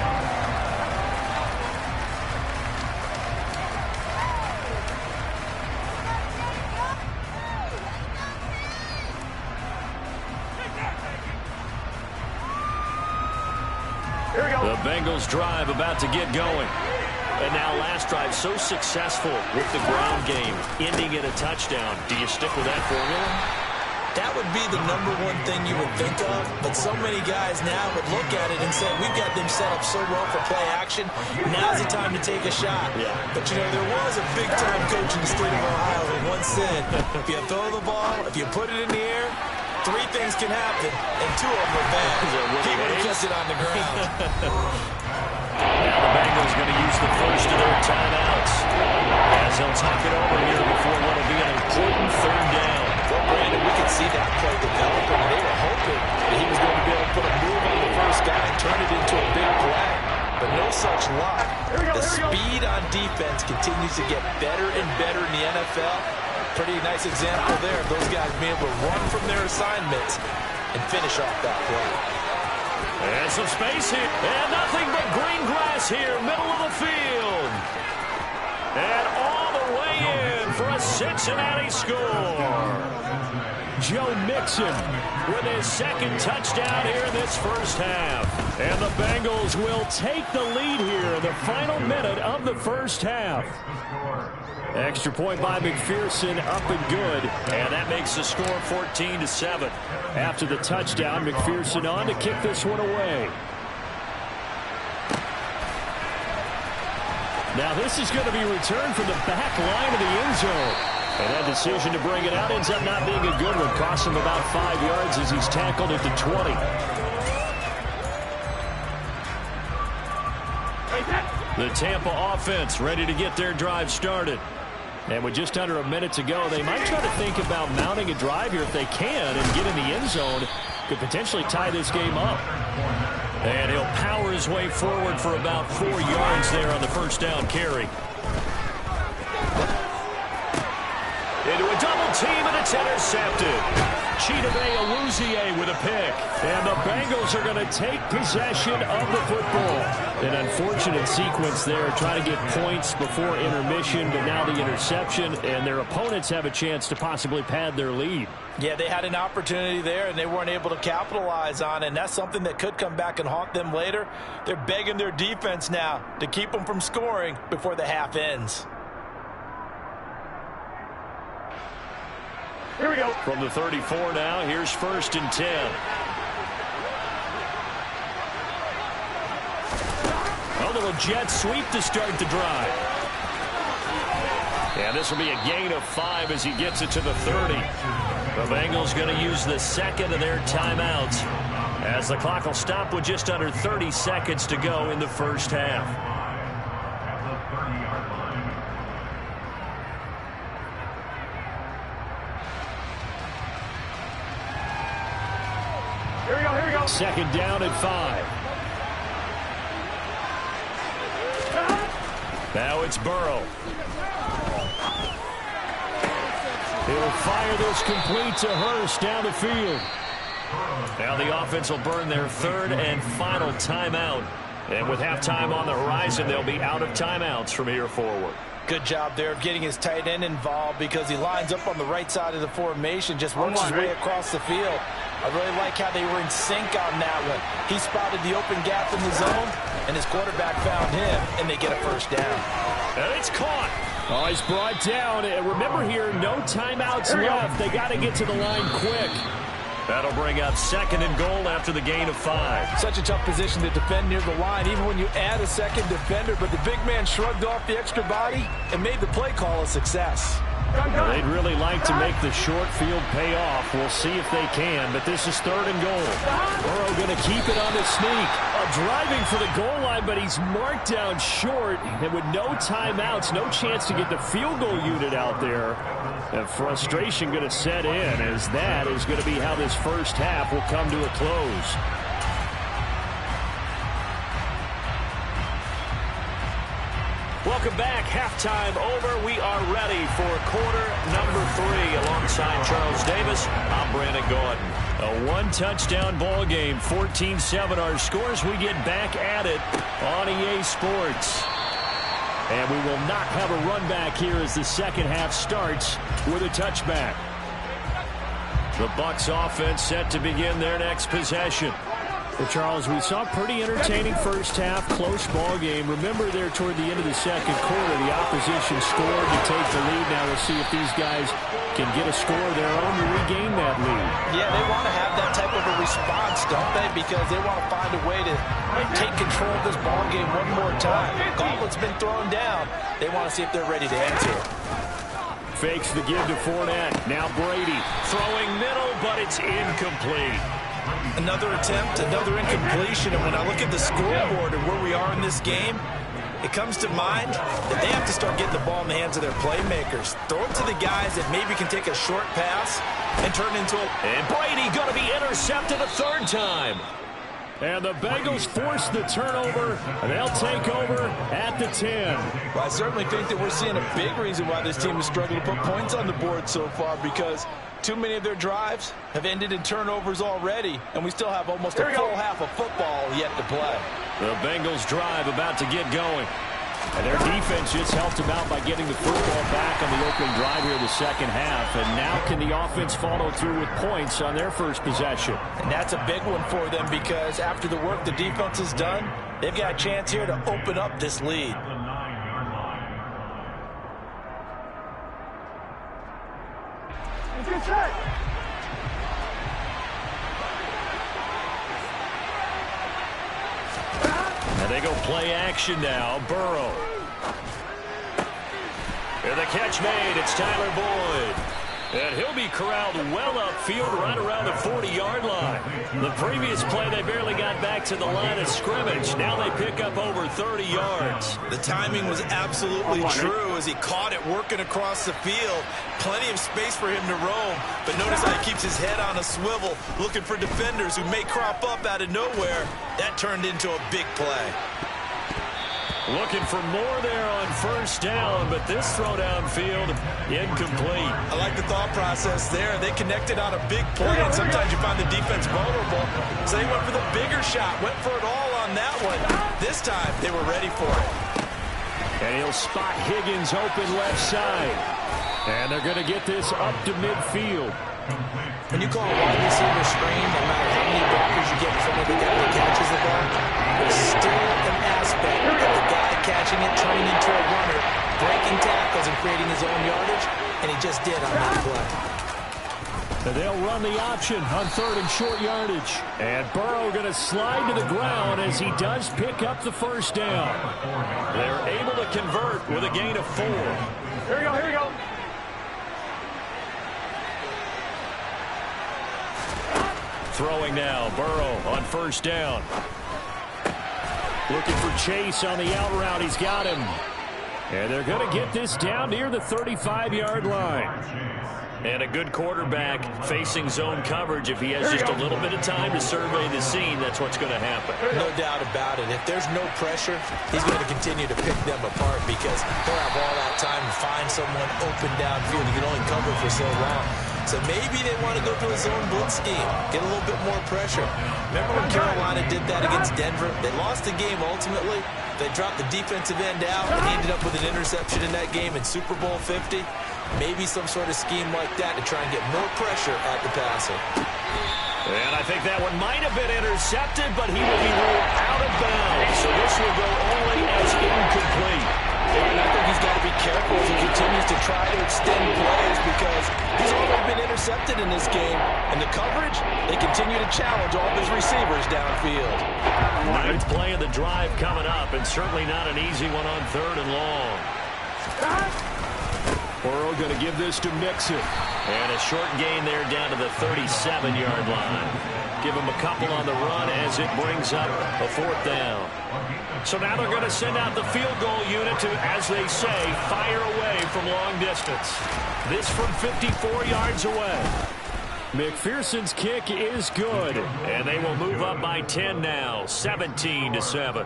Here we go. The Bengals drive about to get going. And now last drive so successful with the ground game, ending in a touchdown. Do you stick with that formula? That would be the #1 thing you would think of, but so many guys now would look at it and say, we've got them set up so well for play action, now's the time to take a shot. Yeah. But, you know, there was a big-time coach in the state of Ohio who once said, if you throw the ball, if you put it in the air, 3 things can happen, and 2 of them are bad. He would have kept it on the ground. Now the Bengals going to use the first of their timeouts as they'll talk it over here before what will be an important third down. Well, Brandon, we could see that play developing. They were hoping that he was going to be able to put a move on the first guy and turn it into a big play. But no such luck. The speed on defense continues to get better and better in the NFL. Pretty nice example there of those guys being able to run from their assignments and finish off that play. And some space here. And nothing but green grass here, middle of the field. And all the way in for a Cincinnati score. Joe Mixon with his second touchdown here in this first half. And the Bengals will take the lead here in the final minute of the first half. Extra point by McPherson, up and good. And that makes the score 14-7. After the touchdown, McPherson on to kick this one away. Now this is going to be returned from the back line of the end zone. And that decision to bring it out ends up not being a good one. Costs him about 5 yards as he's tackled at the 20. The Tampa offense ready to get their drive started. And with just under a minute to go, they might try to think about mounting a drive here if they can and get in the end zone. Could potentially tie this game up. And he'll power his way forward for about 4 yards there on the first down carry. Into a double team, and it's intercepted. Chidobe Awuzie with a pick. And the Bengals are going to take possession of the football. An unfortunate sequence there, trying to get points before intermission, but now the interception, and their opponents have a chance to possibly pad their lead. Yeah, they had an opportunity there, and they weren't able to capitalize on it, and that's something that could come back and haunt them later. They're begging their defense now to keep them from scoring before the half ends. Here we go. From the 34 now, here's 1st and 10. A little jet sweep to start the drive. And this will be a gain of 5 as he gets it to the 30. The Bengals going to use the second of their timeouts as the clock will stop with just under 30 seconds to go in the first half. Here we go. Second down at 5. Now it's Burrow. He'll fire this complete to Hurst down the field. Now the offense will burn their 3rd and final timeout. And with halftime on the horizon, they'll be out of timeouts from here forward. Good job there of getting his tight end involved because he lines up on the right side of the formation, just works his way across the field. I really like how they were in sync on that one. He spotted the open gap in the zone, and his quarterback found him, and they get a first down. And it's caught. Oh, he's brought down. And remember here, no timeouts left. They got to get to the line quick. That'll bring up 2nd and goal after the gain of 5. Such a tough position to defend near the line, even when you add a second defender. But the big man shrugged off the extra body and made the play call a success. Well, they'd really like to make the short field pay off. We'll see if they can, but this is 3rd and goal. Burrow going to keep it on the sneak. Driving for the goal line, but he's marked down short. And with no timeouts, no chance to get the field goal unit out there. And frustration going to set in, as that is going to be how this first half will come to a close. Welcome back. Halftime over. We are ready for quarter number 3. Alongside Charles Davis, I'm Brandon Gordon. A one-touchdown ball game, 14-7 our scores. We get back at it on EA Sports. And we will not have a run back here as the second half starts with a touchback. The Bucs offense set to begin their next possession. Well, Charles, we saw a pretty entertaining first half, close ball game. Remember there toward the end of the second quarter, the opposition scored to take the lead. Now we'll see if these guys can get a score of their own to regain that lead. Yeah, they want to have that type of a response, don't they? Because they want to find a way to take control of this ball game one more time. The gauntlet's been thrown down. They want to see if they're ready to answer it. Fakes the give to Fournette. Now Brady throwing middle, but it's incomplete. Another attempt, another incompletion, and when I look at the scoreboard and where we are in this game, it comes to mind that they have to start getting the ball in the hands of their playmakers. Throw it to the guys that maybe can take a short pass and turn it into a... And Brady going to be intercepted a 3rd time. And the Bengals force the turnover, and they'll take over at the 10. Well, I certainly think that we're seeing a big reason why this team is struggling to put points on the board so far, because too many of their drives have ended in turnovers already, and we still have almost a full half of football yet to play. The Bengals drive about to get going. And their defense just helped them out by getting the football back on the opening drive here in the second half. And now can the offense follow through with points on their first possession? And that's a big one for them, because after the work the defense has done, they've got a chance here to open up this lead. Get set. And they go play action now. Burrow. And the catch made. It's Tyler Boyd. And he'll be corralled well upfield right around the 40-yard line. The previous play, they barely got back to the line of scrimmage. Now they pick up over 30 yards. The timing was absolutely true as he caught it working across the field. Plenty of space for him to roam. But notice how he keeps his head on a swivel, looking for defenders who may crop up out of nowhere. That turned into a big play. Looking for more there on first down, but this throw downfield, incomplete. I like the thought process there. They connected on a big play, and sometimes you find the defense vulnerable. So they went for the bigger shot, went for it all on that one. This time, they were ready for it. And he'll spot Higgins open left side. And they're going to get this up to midfield. When you call a wide receiver screen, no matter how many blockers you get in front of the guy that catches the ball, there's still an aspect of the guy catching it, turning into a runner, breaking tackles and creating his own yardage, and he just did on that play. And they'll run the option on 3rd and short yardage. And Burrow going to slide to the ground as he does pick up the first down. They're able to convert with a gain of 4. Here we go, here we go. Throwing now, Burrow on first down. Looking for Chase on the out route. He's got him. And they're going to get this down near the 35-yard line. And a good quarterback facing zone coverage. If he has just a little bit of time to survey the scene, that's what's going to happen. No doubt about it. If there's no pressure, he's going to continue to pick them apart because he'll have all that time to find someone open downfield. He can only cover for so long. So maybe they want to go to a zone blitz scheme, get a little bit more pressure. Remember when Carolina did that against Denver? They lost the game ultimately. They dropped the defensive end out and ended up with an interception in that game in Super Bowl 50. Maybe some sort of scheme like that to try and get more pressure at the passer. And I think that one might have been intercepted, but he will be ruled out of bounds. So this will go only as incomplete. And I think he's got to be careful as he continues to try to extend plays because he's already been intercepted in this game. And the coverage, they continue to challenge all of his receivers downfield. Ninth play of the drive coming up, and certainly not an easy one on 3rd and long. Burrow going to give this to Mixon. And a short gain there down to the 37-yard line. Give him a couple on the run as it brings up a 4th down. So now they're going to send out the field goal unit to, as they say, fire away from long distance. This from 54 yards away. McPherson's kick is good, and they will move up by 10 now, 17-7.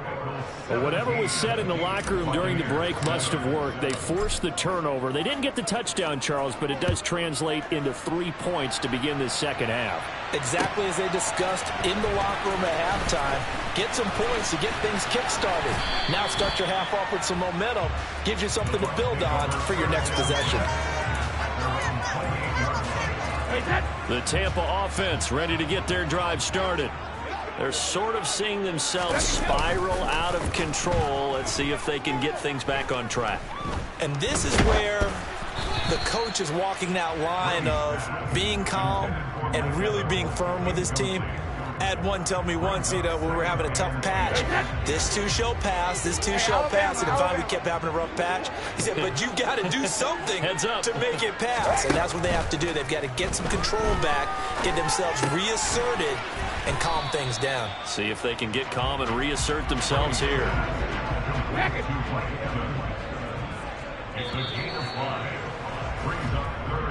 Well, whatever was said in the locker room during the break must have worked. They forced the turnover. They didn't get the touchdown, Charles, but it does translate into 3 points to begin this second half. Exactly as they discussed in the locker room at halftime. Get some points to get things kick-started. Now start your half off with some momentum. Gives you something to build on for your next possession. The Tampa offense ready to get their drive started. They're sort of seeing themselves spiral out of control. Let's see if they can get things back on track. And this is where the coach is walking that line of being calm and really being firm with his team. I had one tell me once, when we were having a tough patch, this too shall pass, this too shall pass, and finally we kept having a rough patch. He said, but you got to do something to make it pass, and that's what they have to do. They've got to get some control back, get themselves reasserted, and calm things down. See if they can get calm and reassert themselves here.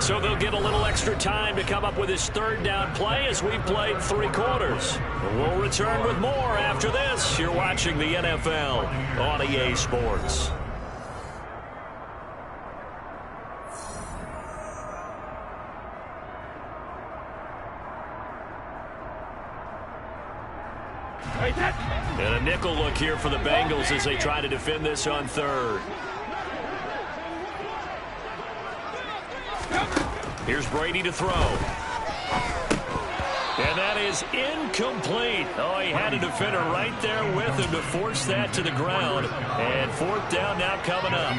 So they'll get a little extra time to come up with his 3rd down play as we've played 3 quarters. We'll return with more after this. You're watching the NFL on EA Sports. And a nickel look here for the Bengals as they try to defend this on 3rd. Here's Brady to throw. And that is incomplete. Oh, he had a defender right there with him to force that to the ground. And 4th down now coming up.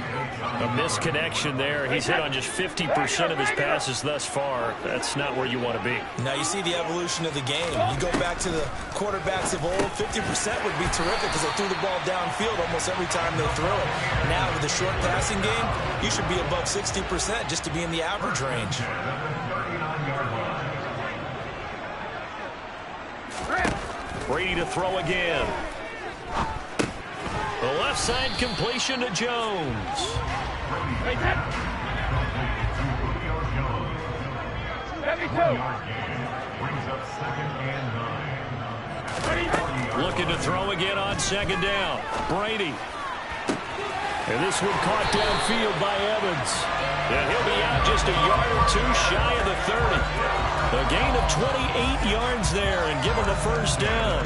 A misconnection there. He's hit on just 50% of his passes thus far. That's not where you want to be. Now you see the evolution of the game. You go back to the quarterbacks of old, 50% would be terrific because they threw the ball downfield almost every time they threw it. Now with the short passing game, you should be above 60% just to be in the average range. Brady to throw again. The left side completion to Jones. Looking to throw again on 2nd down. Brady And this one caught downfield by Evans. And he'll be out just a yard or two shy of the 30. A gain of 28 yards there and given the first down.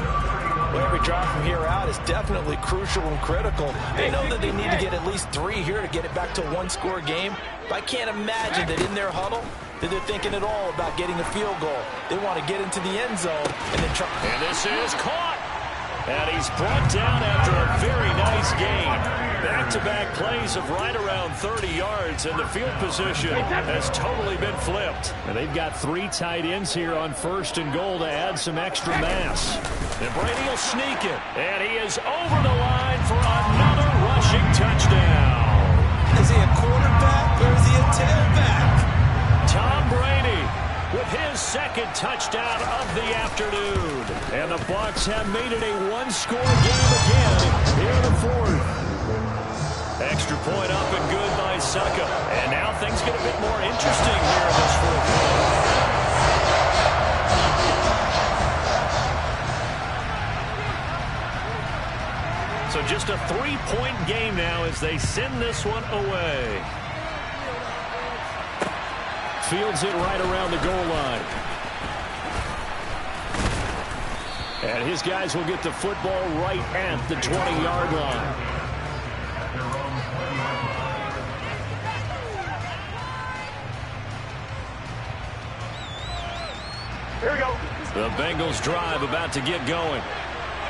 Well, every drive from here out is definitely crucial and critical. They know that they need to get at least 3 here to get it back to a one-score game. But I can't imagine that in their huddle that they're thinking at all about getting a field goal. They want to get into the end zone and then try. And this is caught. And he's brought down after a very nice gain. Back-to-back plays of right around 30 yards, and the field position has totally been flipped. And they've got 3 tight ends here on 1st and goal to add some extra mass. And Brady will sneak it, and he is over the line for another rushing touchdown. Is he a quarterback or is he a tailback? Tom Brady with his 2nd touchdown of the afternoon. And the Bucs have made it a one-score game again here in the 4th. Extra point up and good by Succa. And now things get a bit more interesting here in this 4th quarter. So just a 3-point game now as they send this one away. Fields it right around the goal line. And his guys will get the football right at the 20-yard line. Here we go. The Bengals drive about to get going.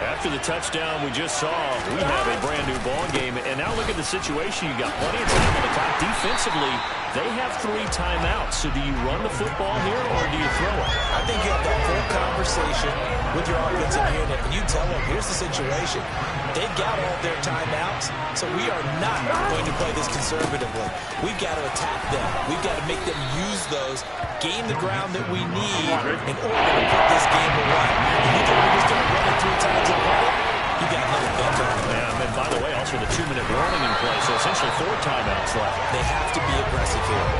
After the touchdown we just saw, we have a brand new ball game. And now look at the situation. You got plenty of time on the clock. Defensively, they have 3 timeouts. So do you run the football here or do you throw it? I think you have that full conversation with your offensive unit, and you tell them, here's the situation. They've got all their timeouts, so we are not going to play this conservatively. We've got to attack them. We've got to make them use those, gain the ground that we need in order to put this game away. And you think we're just going to run it 3 times and run it? You got another thing going. Yeah, and by the way, also the 2-minute warning in play, so essentially 4 timeouts left. They have to be aggressive here.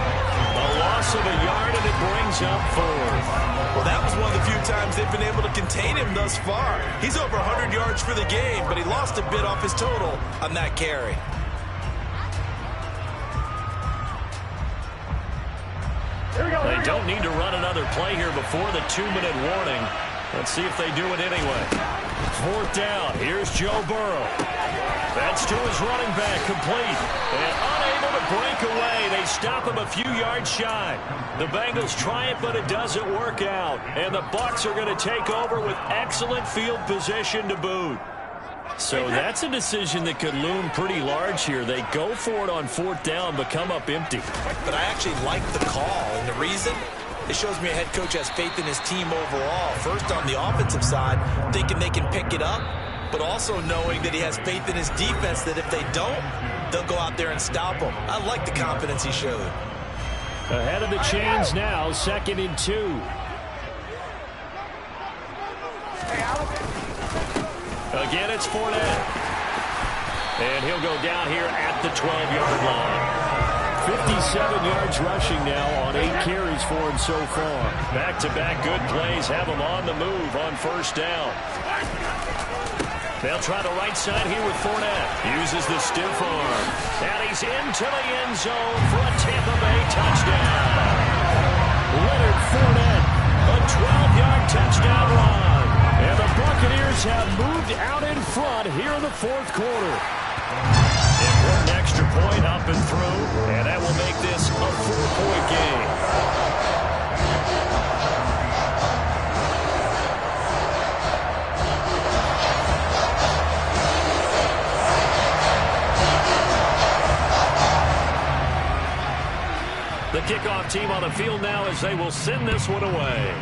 A loss of a yard, and it brings up 4th. Well, that was one of the few times they've been able to contain him thus far. He's over 100 yards for the game, but he lost a bit off his total on that carry. They don't need to run another play here before the 2-minute warning. Let's see if they do it anyway. 4th down. Here's Joe Burrow. That's to his running back, complete. And unable to break away. They stop him a few yards shy. The Bengals try it, but it doesn't work out. And the Bucs are going to take over with excellent field position to boot. So that's a decision that could loom pretty large here. They go for it on 4th down, but come up empty. But I actually like the call, and the reason? It shows me a head coach has faith in his team overall. First, on the offensive side, thinking they can pick it up, but also knowing that he has faith in his defense that if they don't, they'll go out there and stop them. I like the confidence he showed. Ahead of the chains now, 2nd and 2. Again, it's Fournette. And he'll go down here at the 12-yard line. 57 yards rushing now on 8 carries for him so far. Back-to-back good plays have him on the move on 1st down. They'll try the right side here with Fournette. Uses the stiff arm. And he's into the end zone for a Tampa Bay touchdown. Leonard Fournette, a 12-yard touchdown run. And the Buccaneers have moved out in front here in the 4th quarter. Important extra point up and through, and that will make this a 4-point game. The kickoff team on the field now as they will send this one away.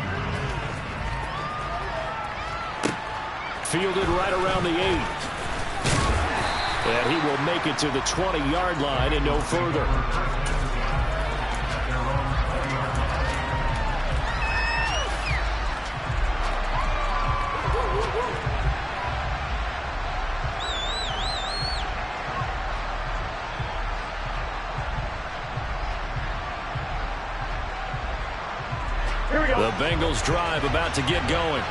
Fielded right around the 8. And he will make it to the 20-yard line and no further. The Bengals drive about to get going.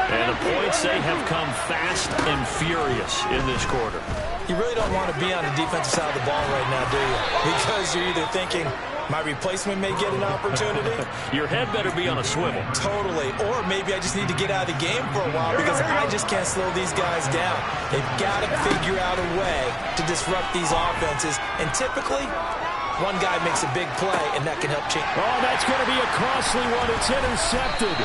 And the points, they have come fast and furious in this quarter. You really don't want to be on the defensive side of the ball right now, do you? Because you're either thinking, my replacement may get an opportunity. Your head better be on a swivel. Totally. Or maybe I just need to get out of the game for a while because I just can't slow these guys down. They've got to figure out a way to disrupt these offenses. And typically, one guy makes a big play, and that can help change. Oh, that's going to be a costly one. It's intercepted.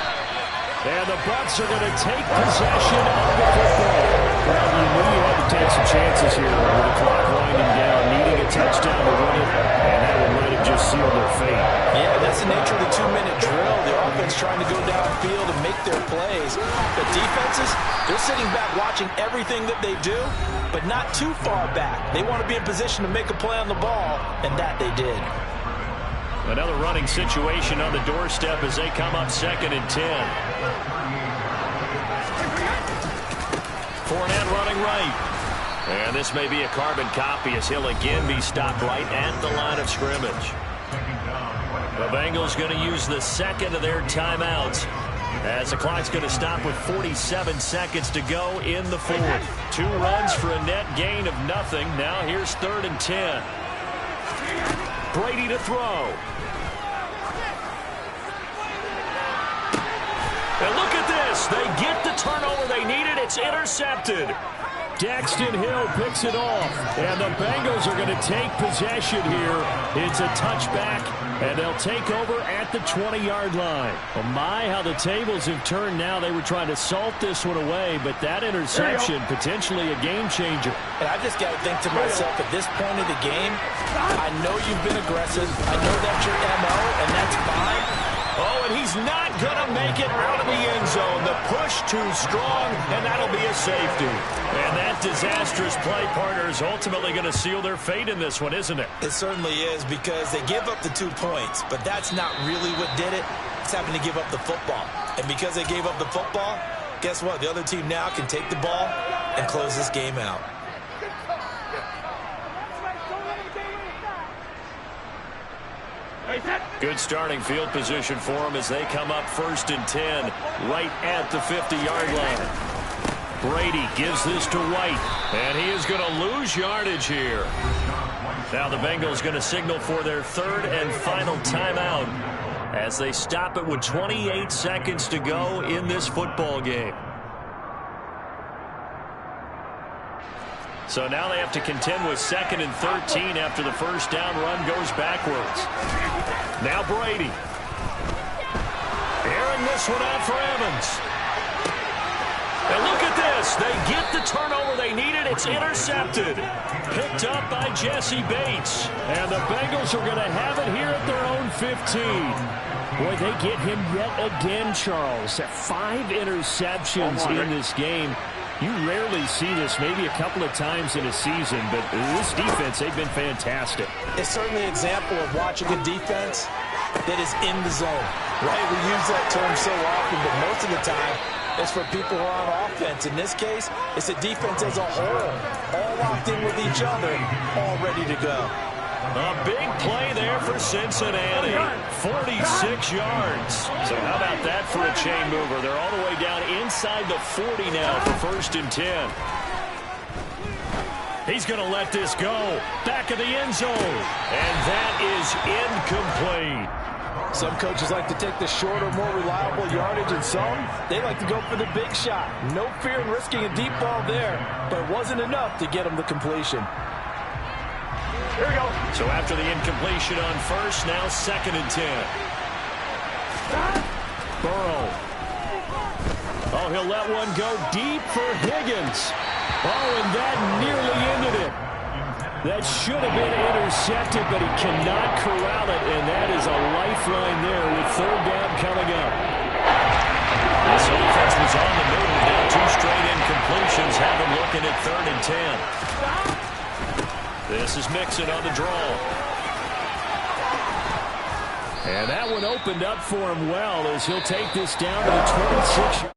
And the Bucs are going to take possession of the football. Well, you knew you had to take some chances here with the clock winding down, needing a touchdown to win it, and that one might have just sealed their fate. Yeah, that's the nature of the 2-minute drill. The offense trying to go downfield and make their plays. The defenses, they're sitting back watching everything that they do, but not too far back. They want to be in position to make a play on the ball, and that they did. Another running situation on the doorstep as they come up 2nd and 10. Fournette running right. And this may be a carbon copy as he'll again be stopped right at the line of scrimmage. The Bengals going to use the second of their timeouts as the clock's going to stop with 47 seconds to go in the fourth. 2 runs for a net gain of nothing. Now here's 3rd and 10. Brady to throw. And look at this. They get the turnover they needed. It's intercepted. Daxton Hill picks it off. And the Bengals are going to take possession here. It's a touchback, and they'll take over at the 20-yard line. Oh, my, how the tables have turned now. They were trying to salt this one away, but that interception, potentially a game changer. And I just got to think to myself, at this point of the game, I know you've been aggressive. I know that's your MO, and that's fine. Oh, and he's not going to make it out of the end zone. The push too strong, and that'll be a safety. And that disastrous play, partner, is ultimately going to seal their fate in this one, isn't it? It certainly is, because they give up the 2 points, but that's not really what did it. It's having to give up the football. And because they gave up the football, guess what? The other team now can take the ball and close this game out. Good starting field position for them as they come up 1st and 10 right at the 50-yard line. Brady gives this to White, and he is going to lose yardage here. Now the Bengals going to signal for their 3rd and final timeout as they stop it with 28 seconds to go in this football game. So now they have to contend with 2nd and 13 after the first down run goes backwards. Now Brady. Airing this one out for Evans. And look at this. They get the turnover they needed. It's intercepted. Picked up by Jesse Bates. And the Bengals are going to have it here at their own 15. Boy, they get him yet again, Charles. 5 interceptions in this game. You rarely see this, maybe a couple of times in a season, but this defense, they've been fantastic. It's certainly an example of watching a defense that is in the zone, right? We use that term so often, but most of the time, it's for people who are on offense. In this case, it's a defense as a whole, all locked in with each other, all ready to go. A big play there for Cincinnati. 46 yards. So how about that for a chain mover? They're all the way down inside the 40 now for 1st and 10. He's going to let this go. Back of the end zone. And that is incomplete. Some coaches like to take the shorter, more reliable yardage, and some, they like to go for the big shot. No fear in risking a deep ball there, but it wasn't enough to get them the completion. Here we go. So after the incompletion on 1st, now 2nd and 10. Burrow. Oh, he'll let one go deep for Higgins. Oh, and that nearly ended it. That should have been intercepted, but he cannot corral it, and that is a lifeline there with 3rd down coming up. This offense was on the move. Now 2 straight incompletions have him looking at 3rd and 10. This is Mixon on the draw. And that one opened up for him well as he'll take this down to the 26.